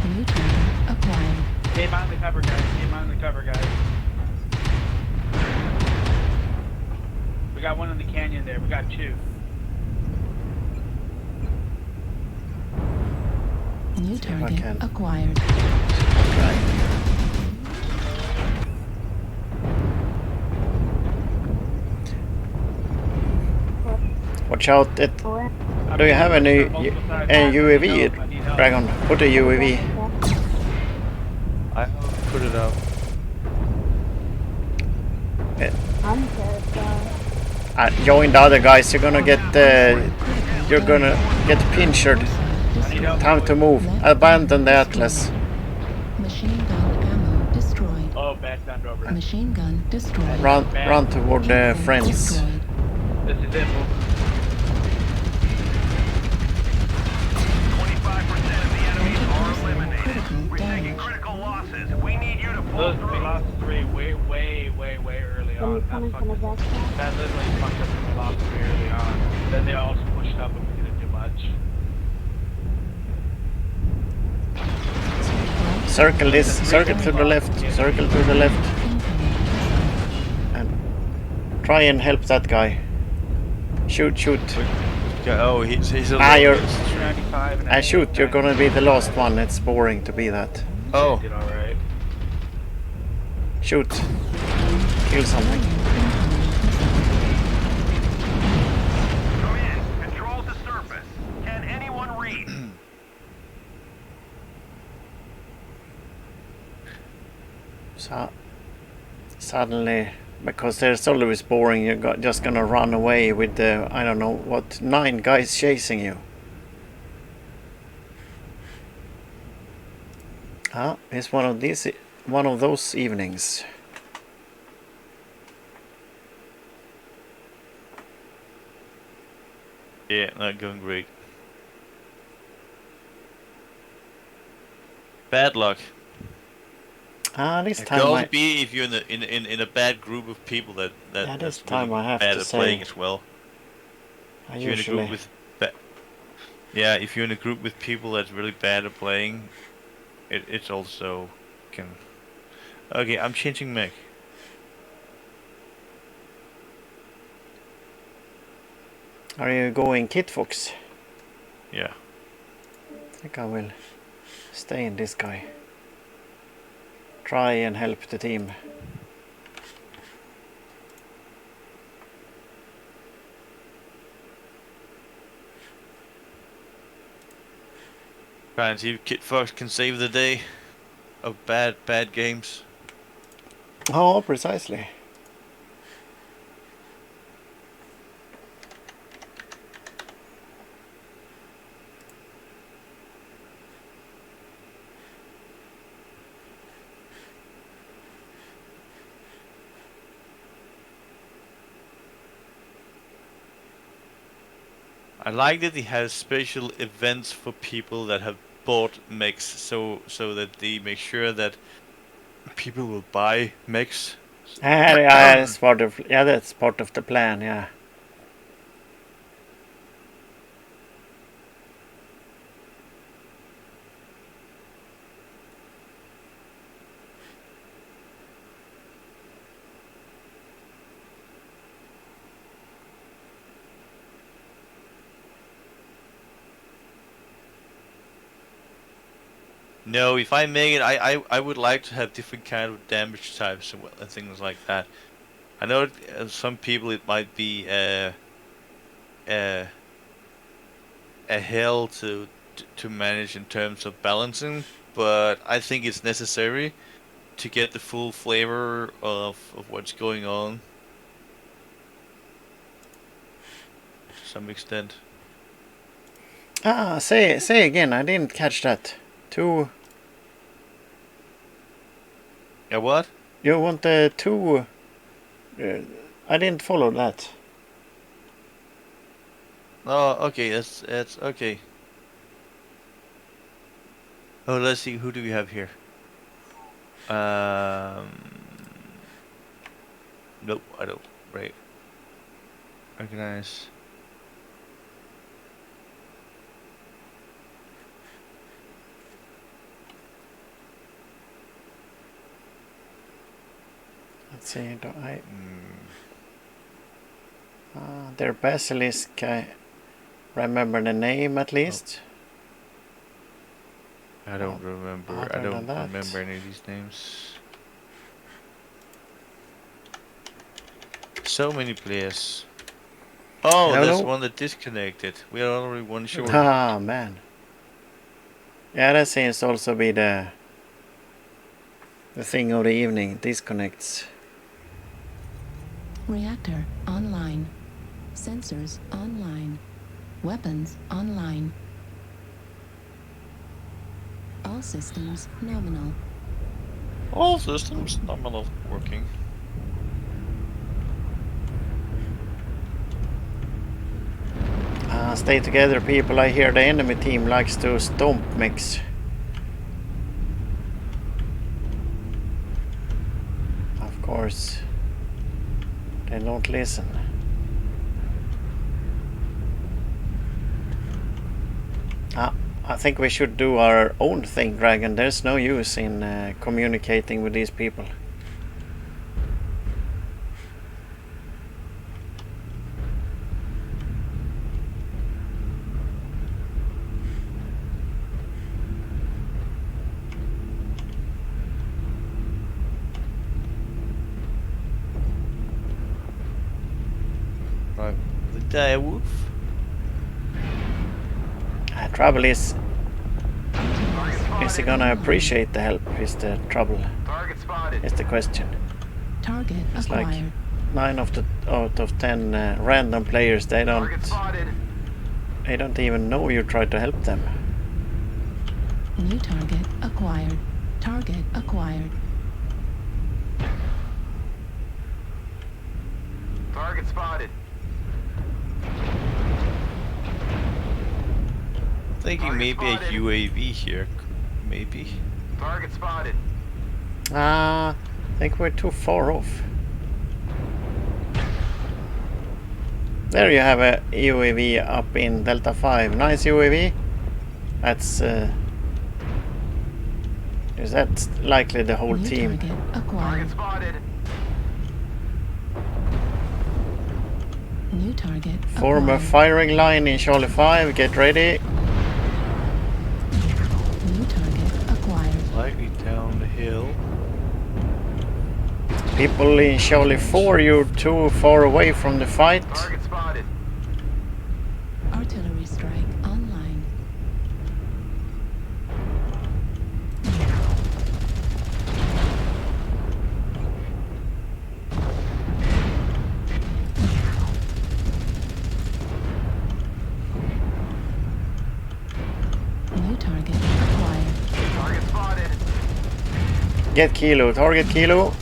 New target acquired. Stay behind the cover, guys. Stay behind the cover, guys. We got one in the canyon there. We got 2. New I target can. acquired. Watch out! Do you have any UAV, Dragon? Put a UAV. I put it up. I'm dead. Join the other guys. You're gonna get pinchered. Time to move. Abandon the Atlas. Machine gun ammo destroyed. Oh, back down over. Machine gun destroyed. Run toward the Info friends. destroyed. This is it. 25% of the enemies are eliminated. Critical We're taking damage. critical losses. We need you to pull Those we through. lost 3 way early Can you on. come That in from the fucked us. backside? That literally fucked us when we lost 3 early on. Then they also pushed up and we didn't do much. Circle this. Circle to the left. Circle to the left. Incoming missile. And try and help that guy. Shoot. Yeah, oh, he's a You're. 295 and Shoot. You're gonna be the last one. It's boring to be that. Oh, Did alright. Shoot. Kill something. Come in. Control the surface. Can anyone read? So suddenly, because there's always boring, you're just gonna run away with the, I don't know what, 9 guys chasing you. It's one of those evenings. yeah, not going great. Bad luck. This It time could also I, be if you're in a bad group of people that Yeah, this that's time really I have bad to at say, playing as well. I If you're in a usually, group with yeah, if you're in a group with people that's really bad at playing, it's also can. Okay, I'm changing mech. are you going Kit Fox? Yeah. I think I will stay in this guy. Try and help the team. Try and see if Kit Fox can save the day of bad games. Oh, precisely. I like that he has special events for people that have bought mechs, so that they make sure that people will buy mechs. Yeah, that's part of the plan. Yeah. No, if I make it, I would like to have different kind of damage types and things like that. I know some people it might be a hell to manage in terms of balancing, but I think it's necessary to get the full flavor of what's going on to some extent. Say again. I didn't catch that. Two. Yeah, what? You want the two? I didn't follow that. Oh, okay, that's okay. Oh, let's see, who do we have here? Nope, I don't. Right. Organize. Let's see. Do I? Their basilisk. I remember the name at least. I don't remember. other I don't than that. remember any of these names. So many players. Oh, there's one that disconnected. We are already one short. Ah, man. Yeah, that seems to also be the thing of the evening. Disconnects. Reactor online. Sensors online. Weapons online. All systems nominal. All systems nominal working. Stay together, people. I hear the enemy team likes to stomp mix. Of course, they don't listen. I think we should do our own thing, Dragon. There's no use in communicating with these people. Right. The direwolf. Trouble is he gonna appreciate the help? Is the trouble? Target spotted. Is the question. Target It's acquired. like 9 out of 10 random players. They Target spotted. don't even know you try to help them. New target acquired. Target acquired. Target spotted. Thinking Target maybe spotted. a UAV here. Maybe. Target spotted. I think we're too far off. There you have a UAV up in Delta 5. Nice UAV. That's is that likely the whole New team? target Target acquired. spotted. New target Form a acquired. firing line in Charlie 5. Get ready. New target acquired. Slightly down the hill. People in Charlie 4, you're too far away from the fight. Target spotted. Artillery strike online. New target acquired. Target spotted. Get Kilo. Target Kilo.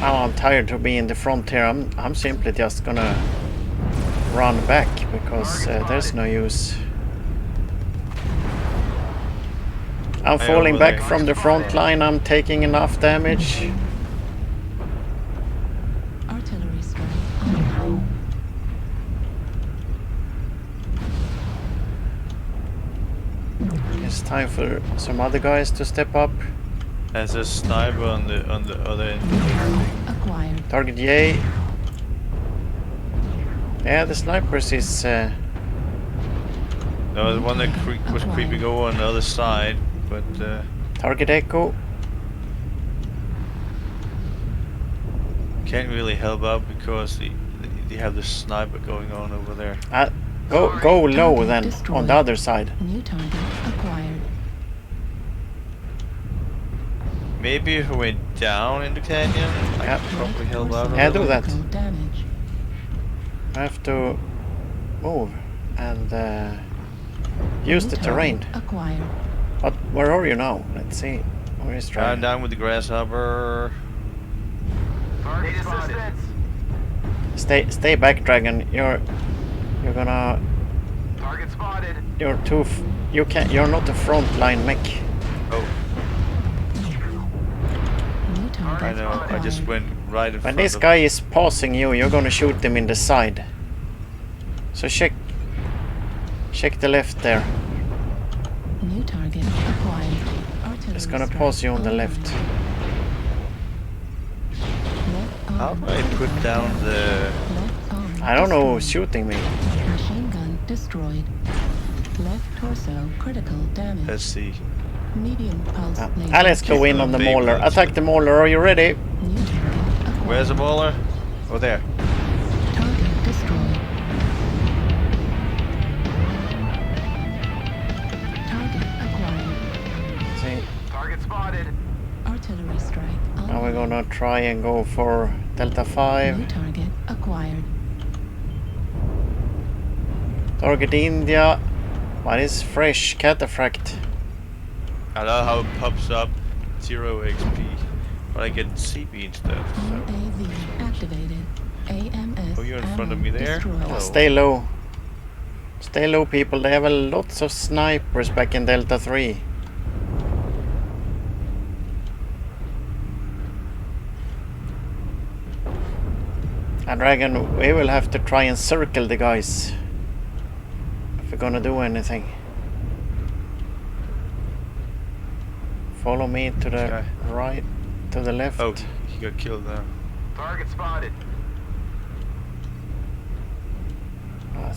Oh, I'm tired to be in the front here. I'm simply just gonna run back because there's no use. I'm falling over back there. from the front line. I'm taking enough damage. Artillery strike online. It's time for some other guys to step up. There's a sniper on the other end. Acquired. Target J. Yeah, the snipers is. No, the one that was creeping over on the other side, but Target Echo. can't really help out because they have the sniper going on over there. Go low Target then destroyed. on the other side. New target acquired. Maybe if we went down in the canyon, I Yeah. could probably help out a Yeah, little. do that. Critical damage. I have to move and use New the target terrain. Acquired. But where are you now? Let's see. Where is I'm Dragon? down with the grasshopper. Target Need spotted. assistance. Stay back, Dragon. You're gonna. Target spotted. You're too. You can't. You're not a frontline mech. Oh, New target I know. I just acquired. went right in When front this of. guy is passing you, you're gonna shoot him in the side. So check the left there. New target acquired. Artillery It's gonna strike pass you on the online. left. Left How arm do I put critical down damage. the? Left arm I don't know who's destroyed. shooting me. Machine gun destroyed. Left torso critical damage. Let's see. Medium pulse laser. Let's go in on the Big mauler. ones. Attack the mauler. Are you ready? New target acquired. Where's the mauler? Oh, there. Target destroyed. Target acquired. See. Target spotted. Artillery strike. Now we're online. gonna try and go for Delta 5. New target acquired. Target India. What is fresh? Cataphract. I love how it pops up 0 XP, but I get CP instead. So. UAV activated. AMS Oh, you're in front of ammo me there? destroyed. Hello. Stay low. Stay low, people. They have a lots of snipers back in Delta 3. And Dragon, we will have to try and circle the guys if we're gonna do anything. Follow me to the Okay. right, to the left. Oh, he got killed now. Target spotted.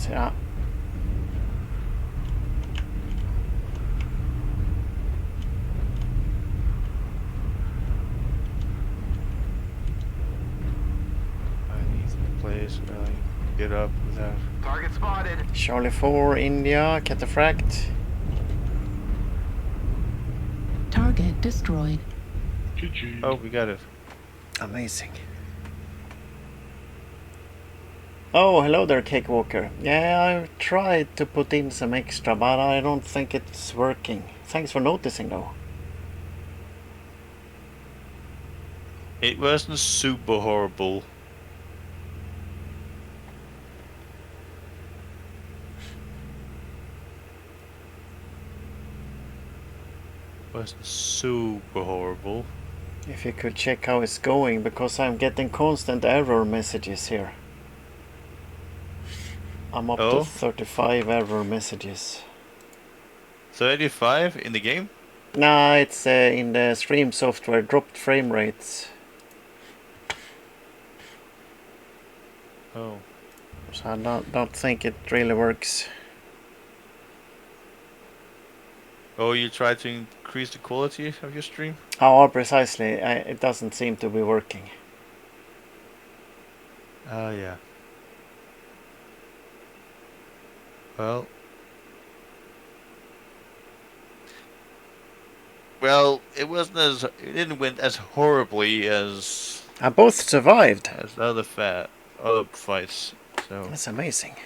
Yeah. I need a place where I can get up without. Target spotted. Charlie 4, India, Cataphract. Target destroyed. Oh, we got it. Amazing. Oh, hello there, Cakewalker. Yeah, I've tried to put in some extra, but I don't think it's working. Thanks for noticing, though. It wasn't super horrible. Wasn't super horrible. If you could check how it's going, because I'm getting constant error messages here. I'm up Oh? to 35 error messages. 35 in the game? Nah, it's in the stream software, dropped frame rates. Oh. So I don't think it really works. Oh, you tried to increase the quality of your stream? Oh, precisely. It doesn't seem to be working. Oh, yeah. Well, it didn't went as horribly as Both survived. other fights. So That's amazing.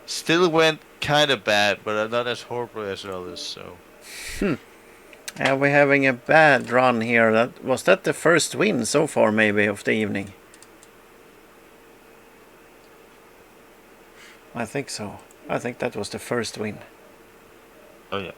still went kind of bad, but not as horrible as others. So We're having a bad run here. Was that the first win so far, maybe, of the evening? I think so. I think that was the first win. Oh yeah.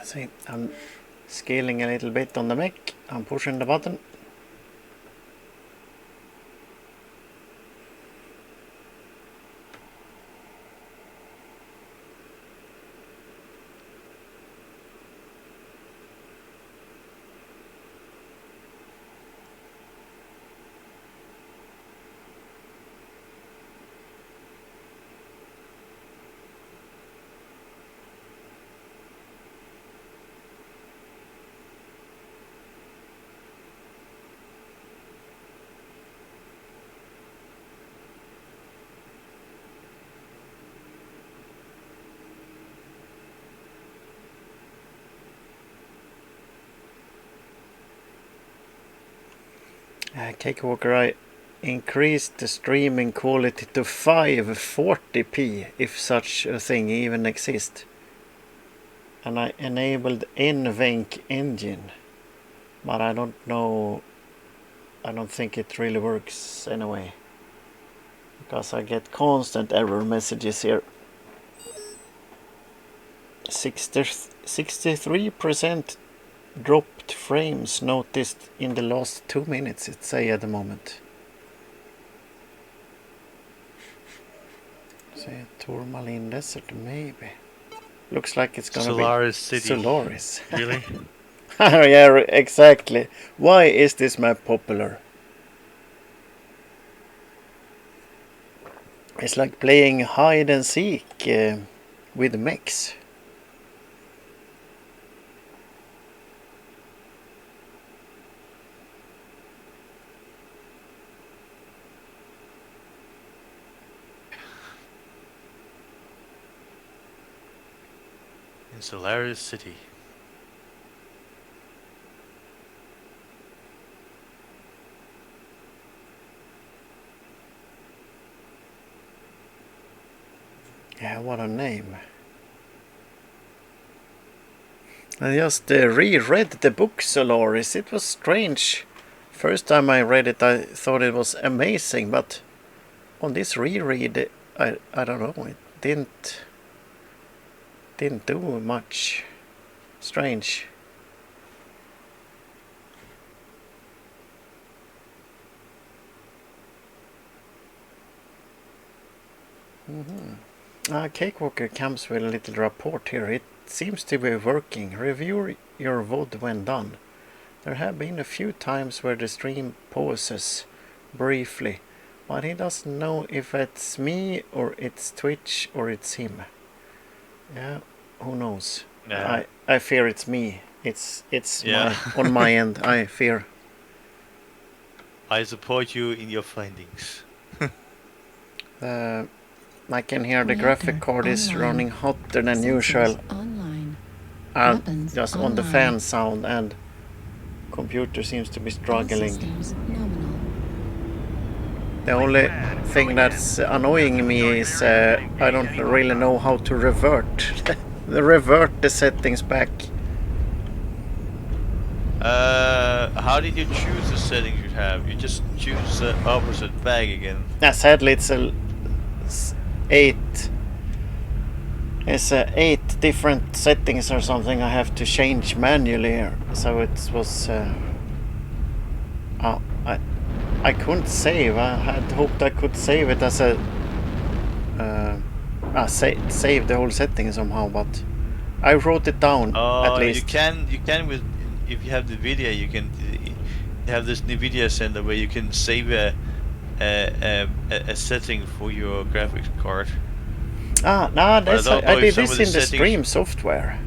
See, I'm scaling a little bit on the mech. I'm pushing the button. Cakewalker, I increased the streaming quality to 540p, if such a thing even exists. And I enabled NVENC engine. But I don't know, I don't think it really works anyway. Because I get constant error messages here. 63% dropped frames noticed in the last 2 minutes, it say at the moment. Say Tourmaline Desert, maybe. Looks like it's gonna Solaris be City. Solaris. Really? Yeah, exactly. Why is this map popular? It's like playing hide and seek with mechs. In Solaris City. Yeah, what a name. I just reread the book Solaris. It was strange. First time I read it, I thought it was amazing, but on this reread, I don't know, it didn't do much. Strange. Cakewalker comes with a little report here. It seems to be working. Review your VOD when done. There have been a few times where the stream pauses briefly, but he doesn't know if it's me or it's Twitch or it's him. Yeah, who knows? Yeah. I fear it's me. It's Yeah. on my end. I fear. I support you in your findings. I can hear the Reactor graphic card is online. running hotter than Sensors usual. online. And Weapons just on the online. fan sound, and computer seems to be All struggling. systems nominal. The only thing that's annoying me is I don't really know how to revert the settings back. How did you choose the settings you have? You just choose the opposite bag again. Sadly, it's eight 8 different settings or something I have to change manually here. So it was I couldn't save. I had hoped I could save it as a save the whole setting somehow, but I wrote it down at least. You can with, if you have the video, you can have this NVIDIA Center where you can save a setting for your graphics card. Ah, nah, this, don't I know if did some this of the in the settings- stream software.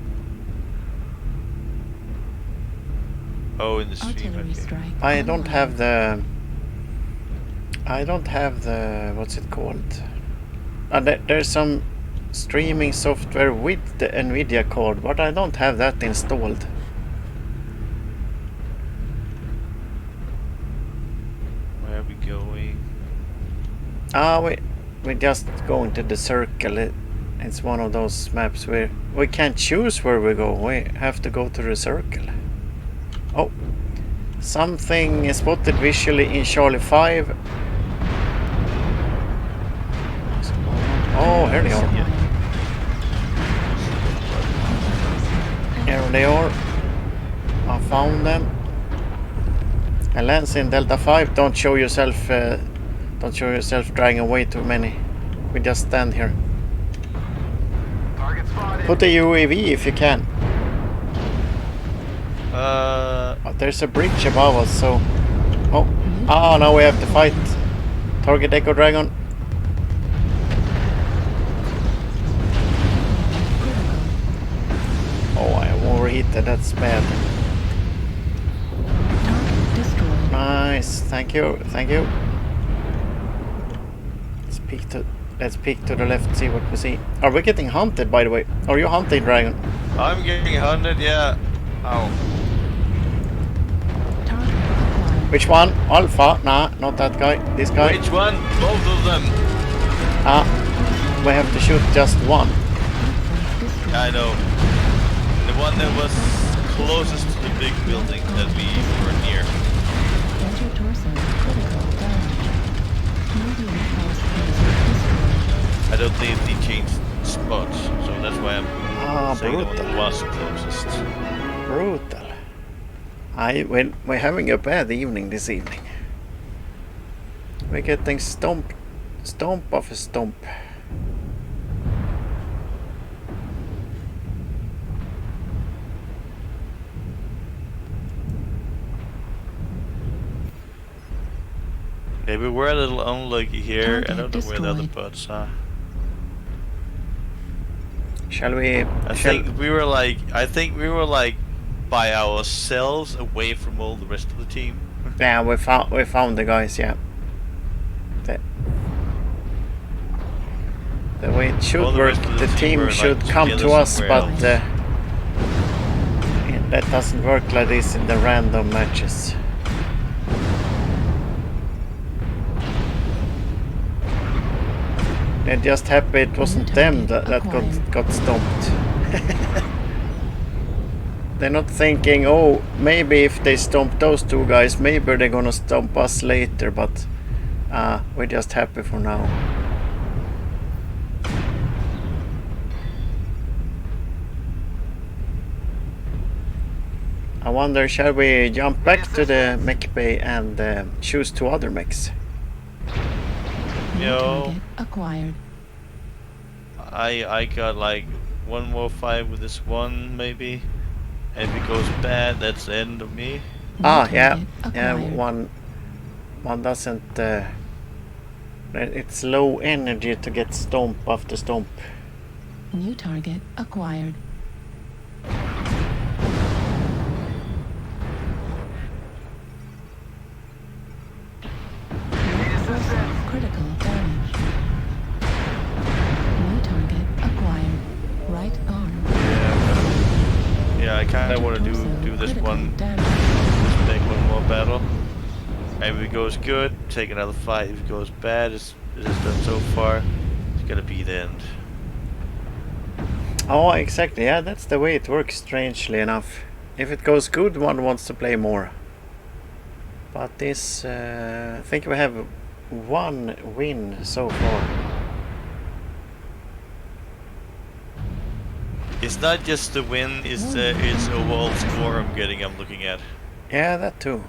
Oh, in the stream. Artillery Okay. strike. I don't online. have the... I don't have the... What's it called? There's some streaming software with the NVIDIA card, but I don't have that installed. Where are we going? Ah, we just going to the circle. It's one of those maps where we can't choose where we go. We have to go to the circle. Oh, something is spotted visually in Charlie 5. Oh, here they are. Here they are. I found them. And lands in Delta 5. Don't show yourself. Don't show yourself dragging away too many. We just stand here. Target spotted. Put a UAV if you can. But there's a bridge above us, so... Oh, now we have to fight. Target Echo Dragon. Oh, I overheated, that's bad. Target destroyed. Nice, thank you, thank you. Let's peek to the left, see what we see. Are we getting hunted, by the way? Are you hunting, Dragon? I'm getting 100, yeah. Ow. Target acquired. Which one? Alpha? Nah, not that guy. This guy. Which one? Both of them. Ah, we have to shoot just one. Destroyed. I know. The one that was closest to the big building that we were near. Enter torso. Critical damage. Medium pulse laser destroyed. I don't think they changed spots, so that's why I'm saying the one brutal. that was closest. Brutal. We're having a bad evening this evening. We're getting stomp off a stomp. Maybe we're a little unlucky here. I Target don't know where the other destroyed. bots are. Shall we? I think we were like by ourselves away from all the rest of the team. Yeah, we found the guys. Yeah. The way it should All the work, rest of the the team team were, should like, come to together us, somewhere but else. that doesn't work like this in the random matches. They're just happy it wasn't them that got stomped. They're not thinking, oh, maybe if they stomp those two guys, maybe they're gonna stomp us later, but we're just happy for now. I wonder, shall we jump back to the mech bay and choose two other mechs? New Yo. target acquired. I got like one more fight with this one maybe. And if it goes bad, that's the end of me. New Yeah, target yeah. acquired. One doesn't. It's low energy to get stomp after stomp. New target acquired. Critical damage. New target acquired. Right arm. Yeah, I kind of want to Torso. do this Critical one. damage. Just take one more battle. Maybe if it goes good, take another fight. If it goes bad, it's done so far. It's gonna be the end. Oh, exactly. Yeah, that's the way it works. Strangely enough, if it goes good, one wants to play more. But this, I think we have one win so far. It's not just the win; it's overall score I'm looking at. Yeah, that too.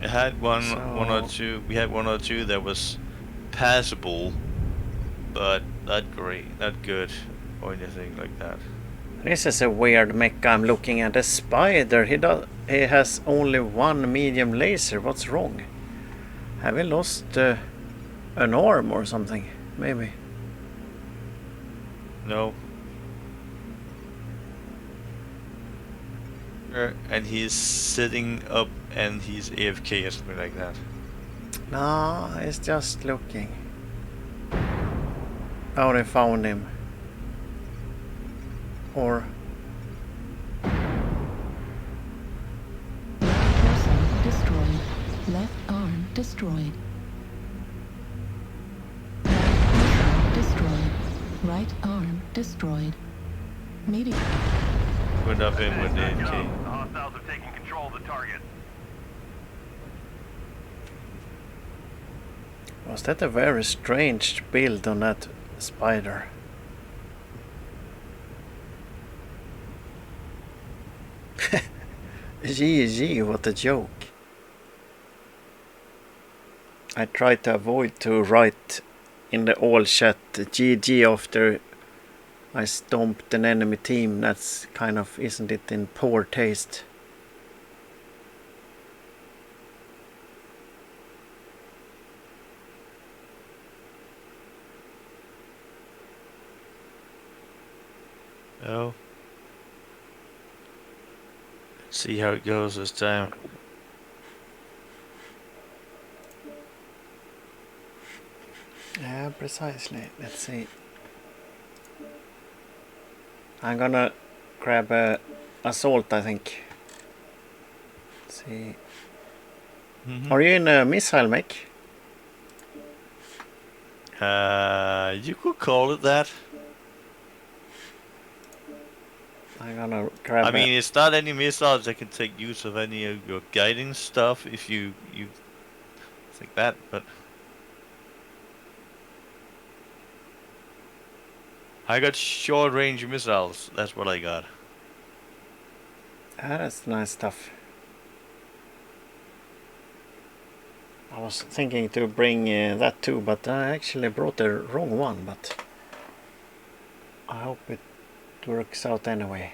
I had one or So- two. We had one or two that was passable, but not great, not good. or anything like that. This is a weird mecha I'm looking at. A spider. He has only one medium laser. What's wrong? Have we lost an arm or something? Maybe. No. And he's sitting up and he's AFK or something like that. No, he's just looking. Oh, they found him. Or... Torso destroyed. Left arm destroyed. Torso destroyed. Right arm destroyed. Medium. Went up in with the The AFK. hostiles have taken control of the target. Was that a very strange build on that spider? GG, what a joke. I tried to avoid to write in the all chat GG after I stomped an enemy team. That's kind of, isn't it, in poor taste? Oh. Let's see how it goes this time. Yeah, precisely. Let's see. I'm gonna grab a assault, I think. Let's see. Are you in a missile mech? You could call it that. I'm gonna grab I mean, it's not any missiles that can take use of any of your guiding stuff if you think that, but I got short range missiles. That's what I got. that's nice stuff. I was thinking to bring that too, but I actually brought the wrong one, but I hope it works out anyway.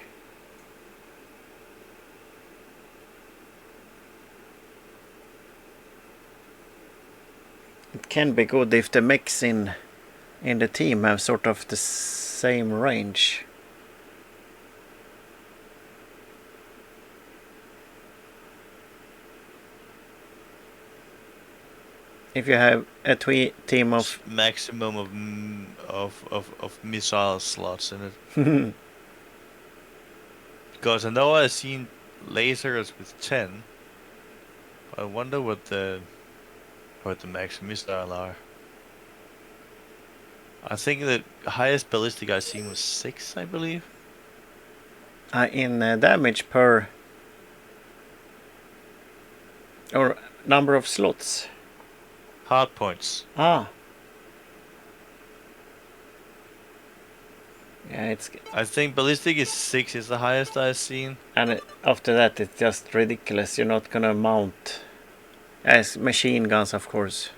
It can be good if the mechs in the team have sort of the same range. If you have a team of Maximum of missile slots in it. Because I know I've seen lasers with 10. I wonder what the max missile are. I think the highest ballistic I've seen was 6, I believe. in damage per or number of slots. Hard points. Ah. Yeah, it's I think ballistic is 6 is the highest I've seen. and after that it's just ridiculous. You're not gonna mount as machine guns, of course.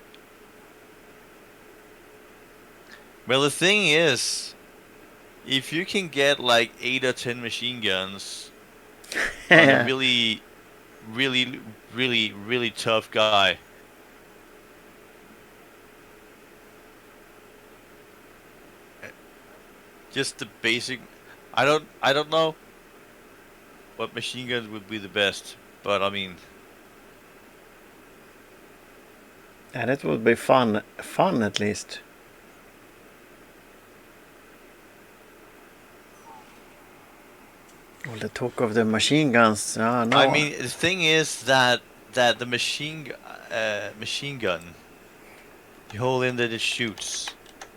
Well, the thing is, if you can get like 8 or 10 machine guns on a really tough guy, just the basic. I don't know what machine guns would be the best, but I mean, And it would be fun at least. All the talk of the machine guns. No. I mean, the thing is that the machine gun, the hole in that it shoots.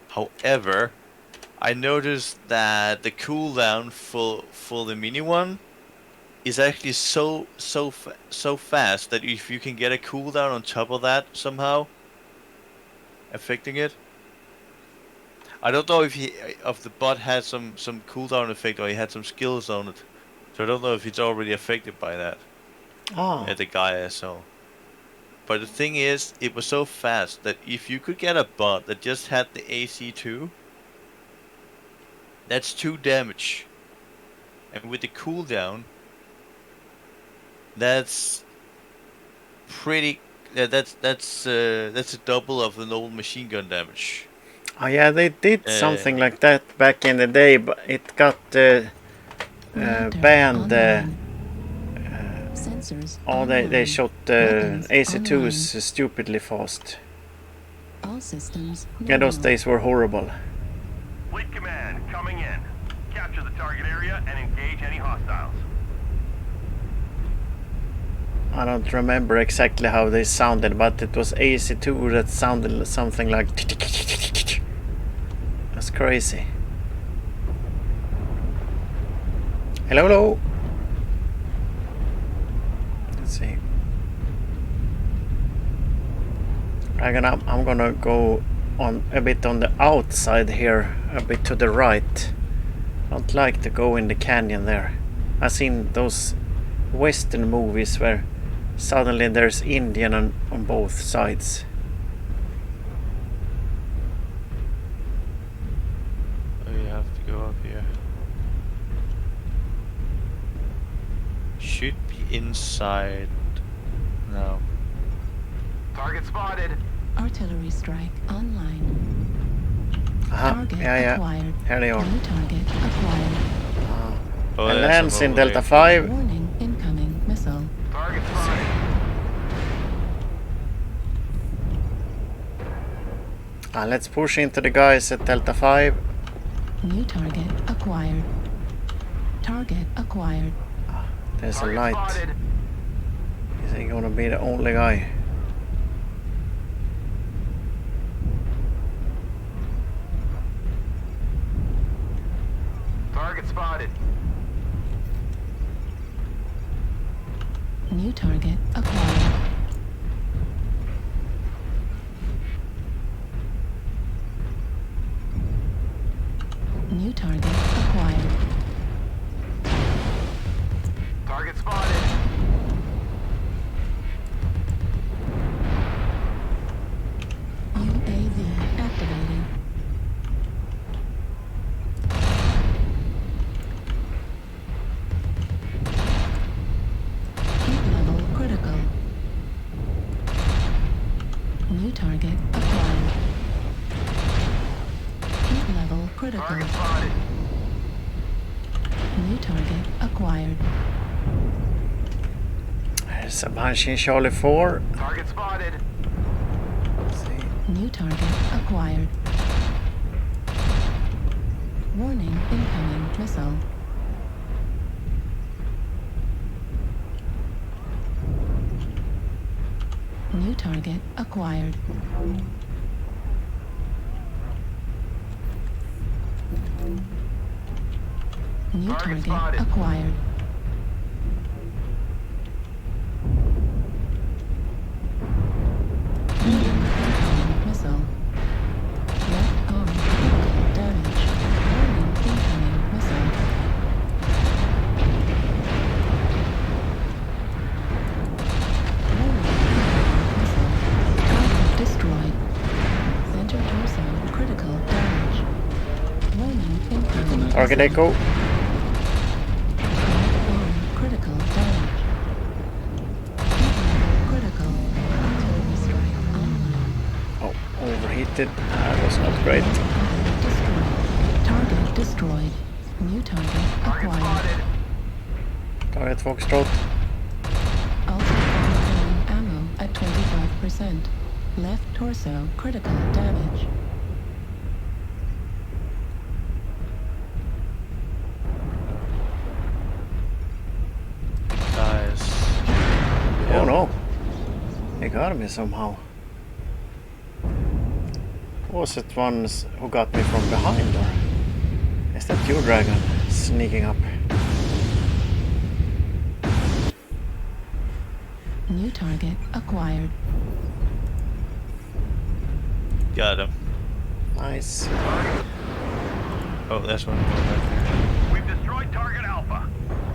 However, I noticed that the cooldown for the mini one is actually so fast that if you can get a cooldown on top of that somehow, affecting it. I don't know if the bot had some cooldown effect or he had some skills on it, so I don't know if it's already affected by that. At the guy I saw. But the thing is, it was so fast that if you could get a bot that just had the AC2, That's 2 damage. And with the cooldown, that's pretty. That's a double of the normal machine gun damage. Oh yeah, they did Uh, something like that back in the day, but it got Reactor banned. online. Sensors Oh, they online. shot Weapons AC2s stupidly fast. All systems Yeah, those nominal. days were horrible. Fleet command coming in. Capture the target area and engage any hostiles. I don't remember exactly how they sounded, but it was AC2 that sounded something like. That's crazy. Hello, hello. Let's see. I'm gonna go on a bit on the outside here, a bit to the right. I don't like to go in the canyon there. I've seen those Western movies where suddenly there's Indian on both sides. Oh, you have to go up here. Should be inside. No. Target spotted. Artillery strike online. Target Yeah. acquired. Here they are. New target acquired. Oh, And there's lands some in over Delta there. 5. Warning, incoming missile. Target spotted. Let's push into the guys at Delta 5. New target acquired. Target acquired. There's a Target light. spotted. Is he gonna be the only guy? Target spotted. New target acquired. New target acquired. Target spotted. UAV activated. Heat level critical. New target acquired. Heat level critical. Target spotted. New target acquired. There's a bunch in Charlie 4. Target spotted. Let's see. New target acquired. Warning, incoming missile. New target acquired. New Target target spotted. acquired. Incoming missile. Left arm critical damage. Warning, incoming missile. Warning, incoming missile. Target destroyed. Center torso critical damage. Warning, incoming Target missile. Echo. Left arm critical damage. Critical. Artillery strike online. Oh, overheated. That was not great. Target destroyed. New target Target acquired. spotted. Target Foxtrot. Ultra ammo at 25%. Left torso critical damage. Guys. Oh no. He got me somehow. Was it ones who got me from behind, or is that your dragon sneaking up? New target acquired. Got him. Nice. Oh, that's one more right there. We've destroyed target Alpha.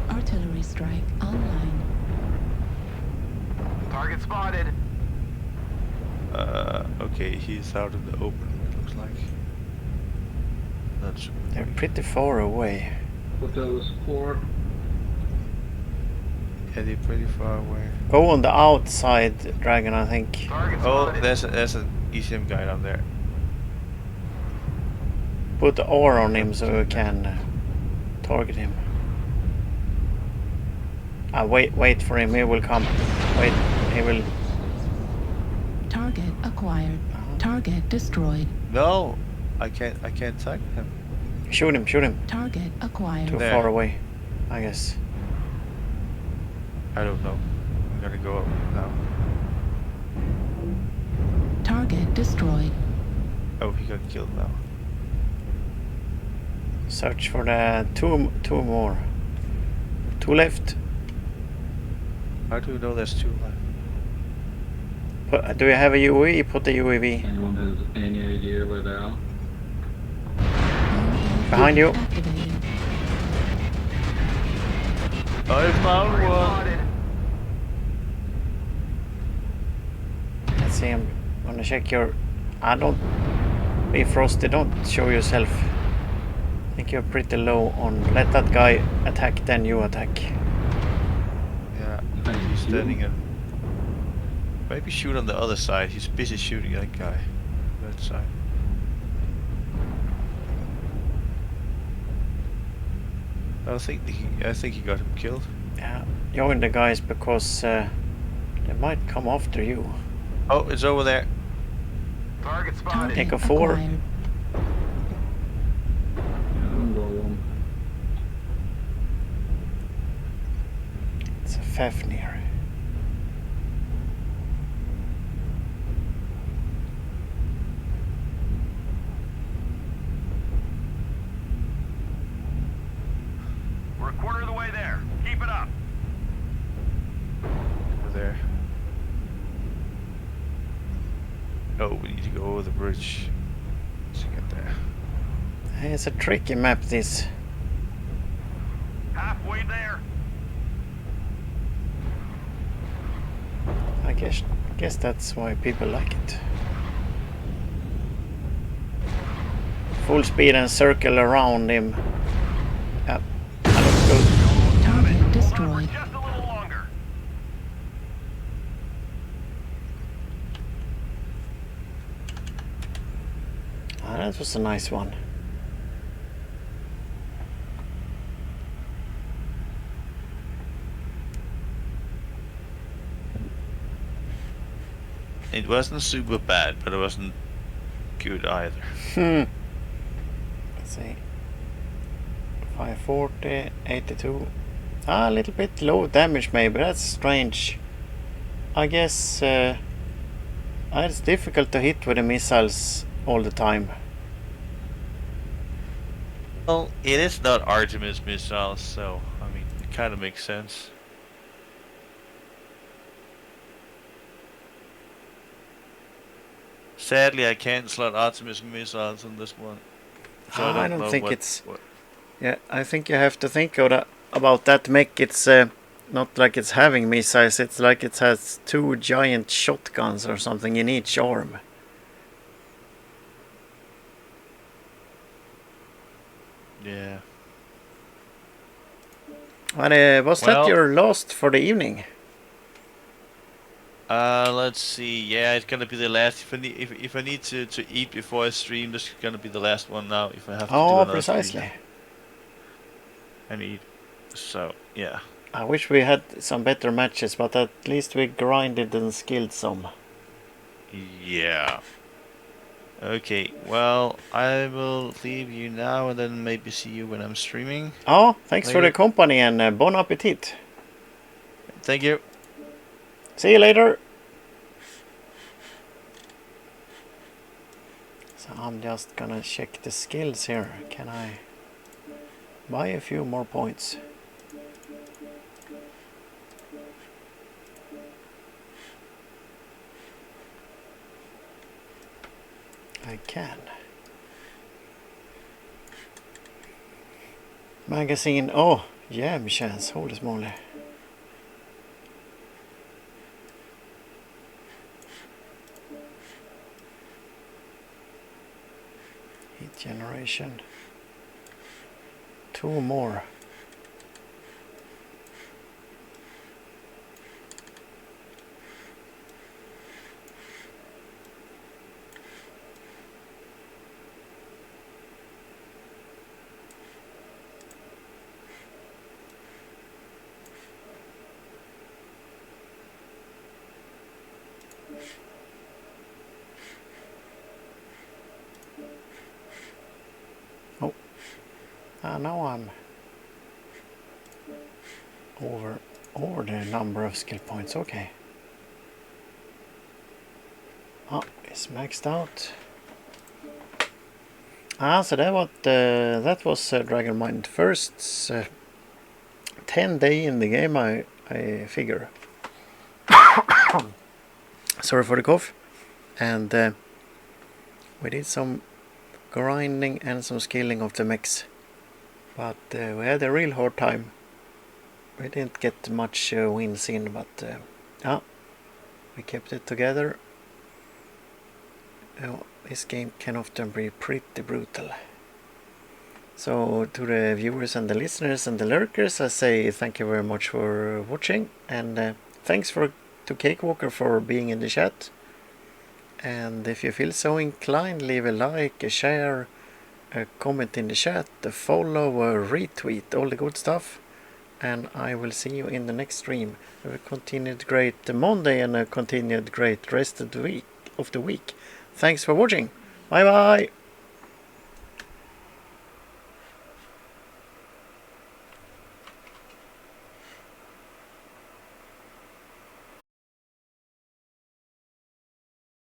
Artillery strike online. Target spotted. Okay, he's out in the open, it looks like. that's. They're pretty far away. But there was 4. Yeah, they're pretty far away. Go on the outside, Dragon, I think. Target Oh, spotted. there's an ECM guy down there. Put the R on him so we can target him. Wait for him, he will come. Wait, he will... Target acquired. Target destroyed. No, I can't attack him. Shoot him. Target acquired. Too There. far away, I guess. I don't know. I'm gonna go up now. Target destroyed. Oh, he got killed now. Search for the two more. 2 left. How do you know there's 2 left? Do you have a UAV? Put the UAV. Anyone has any idea where they are? Behind you. Activated. I found Target one. spotted. Let's see, I'm gonna check your... don't be frosty, don't show yourself. I think you're pretty low on... Let that guy attack, then you attack. Yeah, Thank he's you. standing in. Maybe shoot on the other side. He's busy shooting that guy. That side. I think he got him killed. Yeah, join the guys because they might come after you. Oh, it's over there. Target spotted. Target Take a 4. acquired. Yeah, I'm going. It's a Fafnir. We're a quarter of the way there. Keep it up. Over there. Oh, we need to go over the bridge to get there. It's a tricky map, this. Halfway there. I guess that's why people like it. Full speed and circle around him. Yeah, that looks good. Target Hold on destroyed. for just a little longer. That was a nice one. It wasn't super bad, but it wasn't good either. Let's see. 540, 82. A little bit low damage maybe, that's strange. I guess it's difficult to hit with the missiles all the time. Well, it is not Artemis missiles, so I mean, it kind of makes sense. Sadly, I can't slot Artemis missiles on this one. So I don't know think what- it's... what- Yeah, I think you have to think about that mech. It's not like it's having missiles, it's like it has 2 giant shotguns or something in each arm. Yeah. But was that Well- your last for the evening? Let's see. Yeah, it's gonna be the last. If I need to eat before I stream, this is gonna be the last one now. If I have to do Oh, another precisely. stream and eat. So yeah. I wish we had some better matches, but at least we grinded and skilled some. Yeah. Okay. Well, I will leave you now, and then maybe see you when I'm streaming. Oh, thanks for Later. the company and bon appetit. Thank you. See you later. So I'm just gonna check the skills here. Can I buy a few more points? I can. Magazine. Oh, yeah, chance. Holy moly. Heat generation. 2 more. Oh, now I'm over the number of skill points. Okay. Oh, it's maxed out. So that was DragonMind1st's 10 day in the game. I figure. Sorry for the cough. And we did some grinding and some scaling of the mechs, but we had a real hard time. We didn't get much wins in, but we kept it together. This game can often be pretty brutal. So to the viewers and the listeners and the lurkers, I say thank you very much for watching, and thanks to Cakewalker for being in the chat. And if you feel so inclined, leave a like, a share, a comment in the chat, a follow, a retweet, all the good stuff. And I will see you in the next stream. Have a continued great Monday and a continued great rest of the week. Thanks for watching. Bye bye.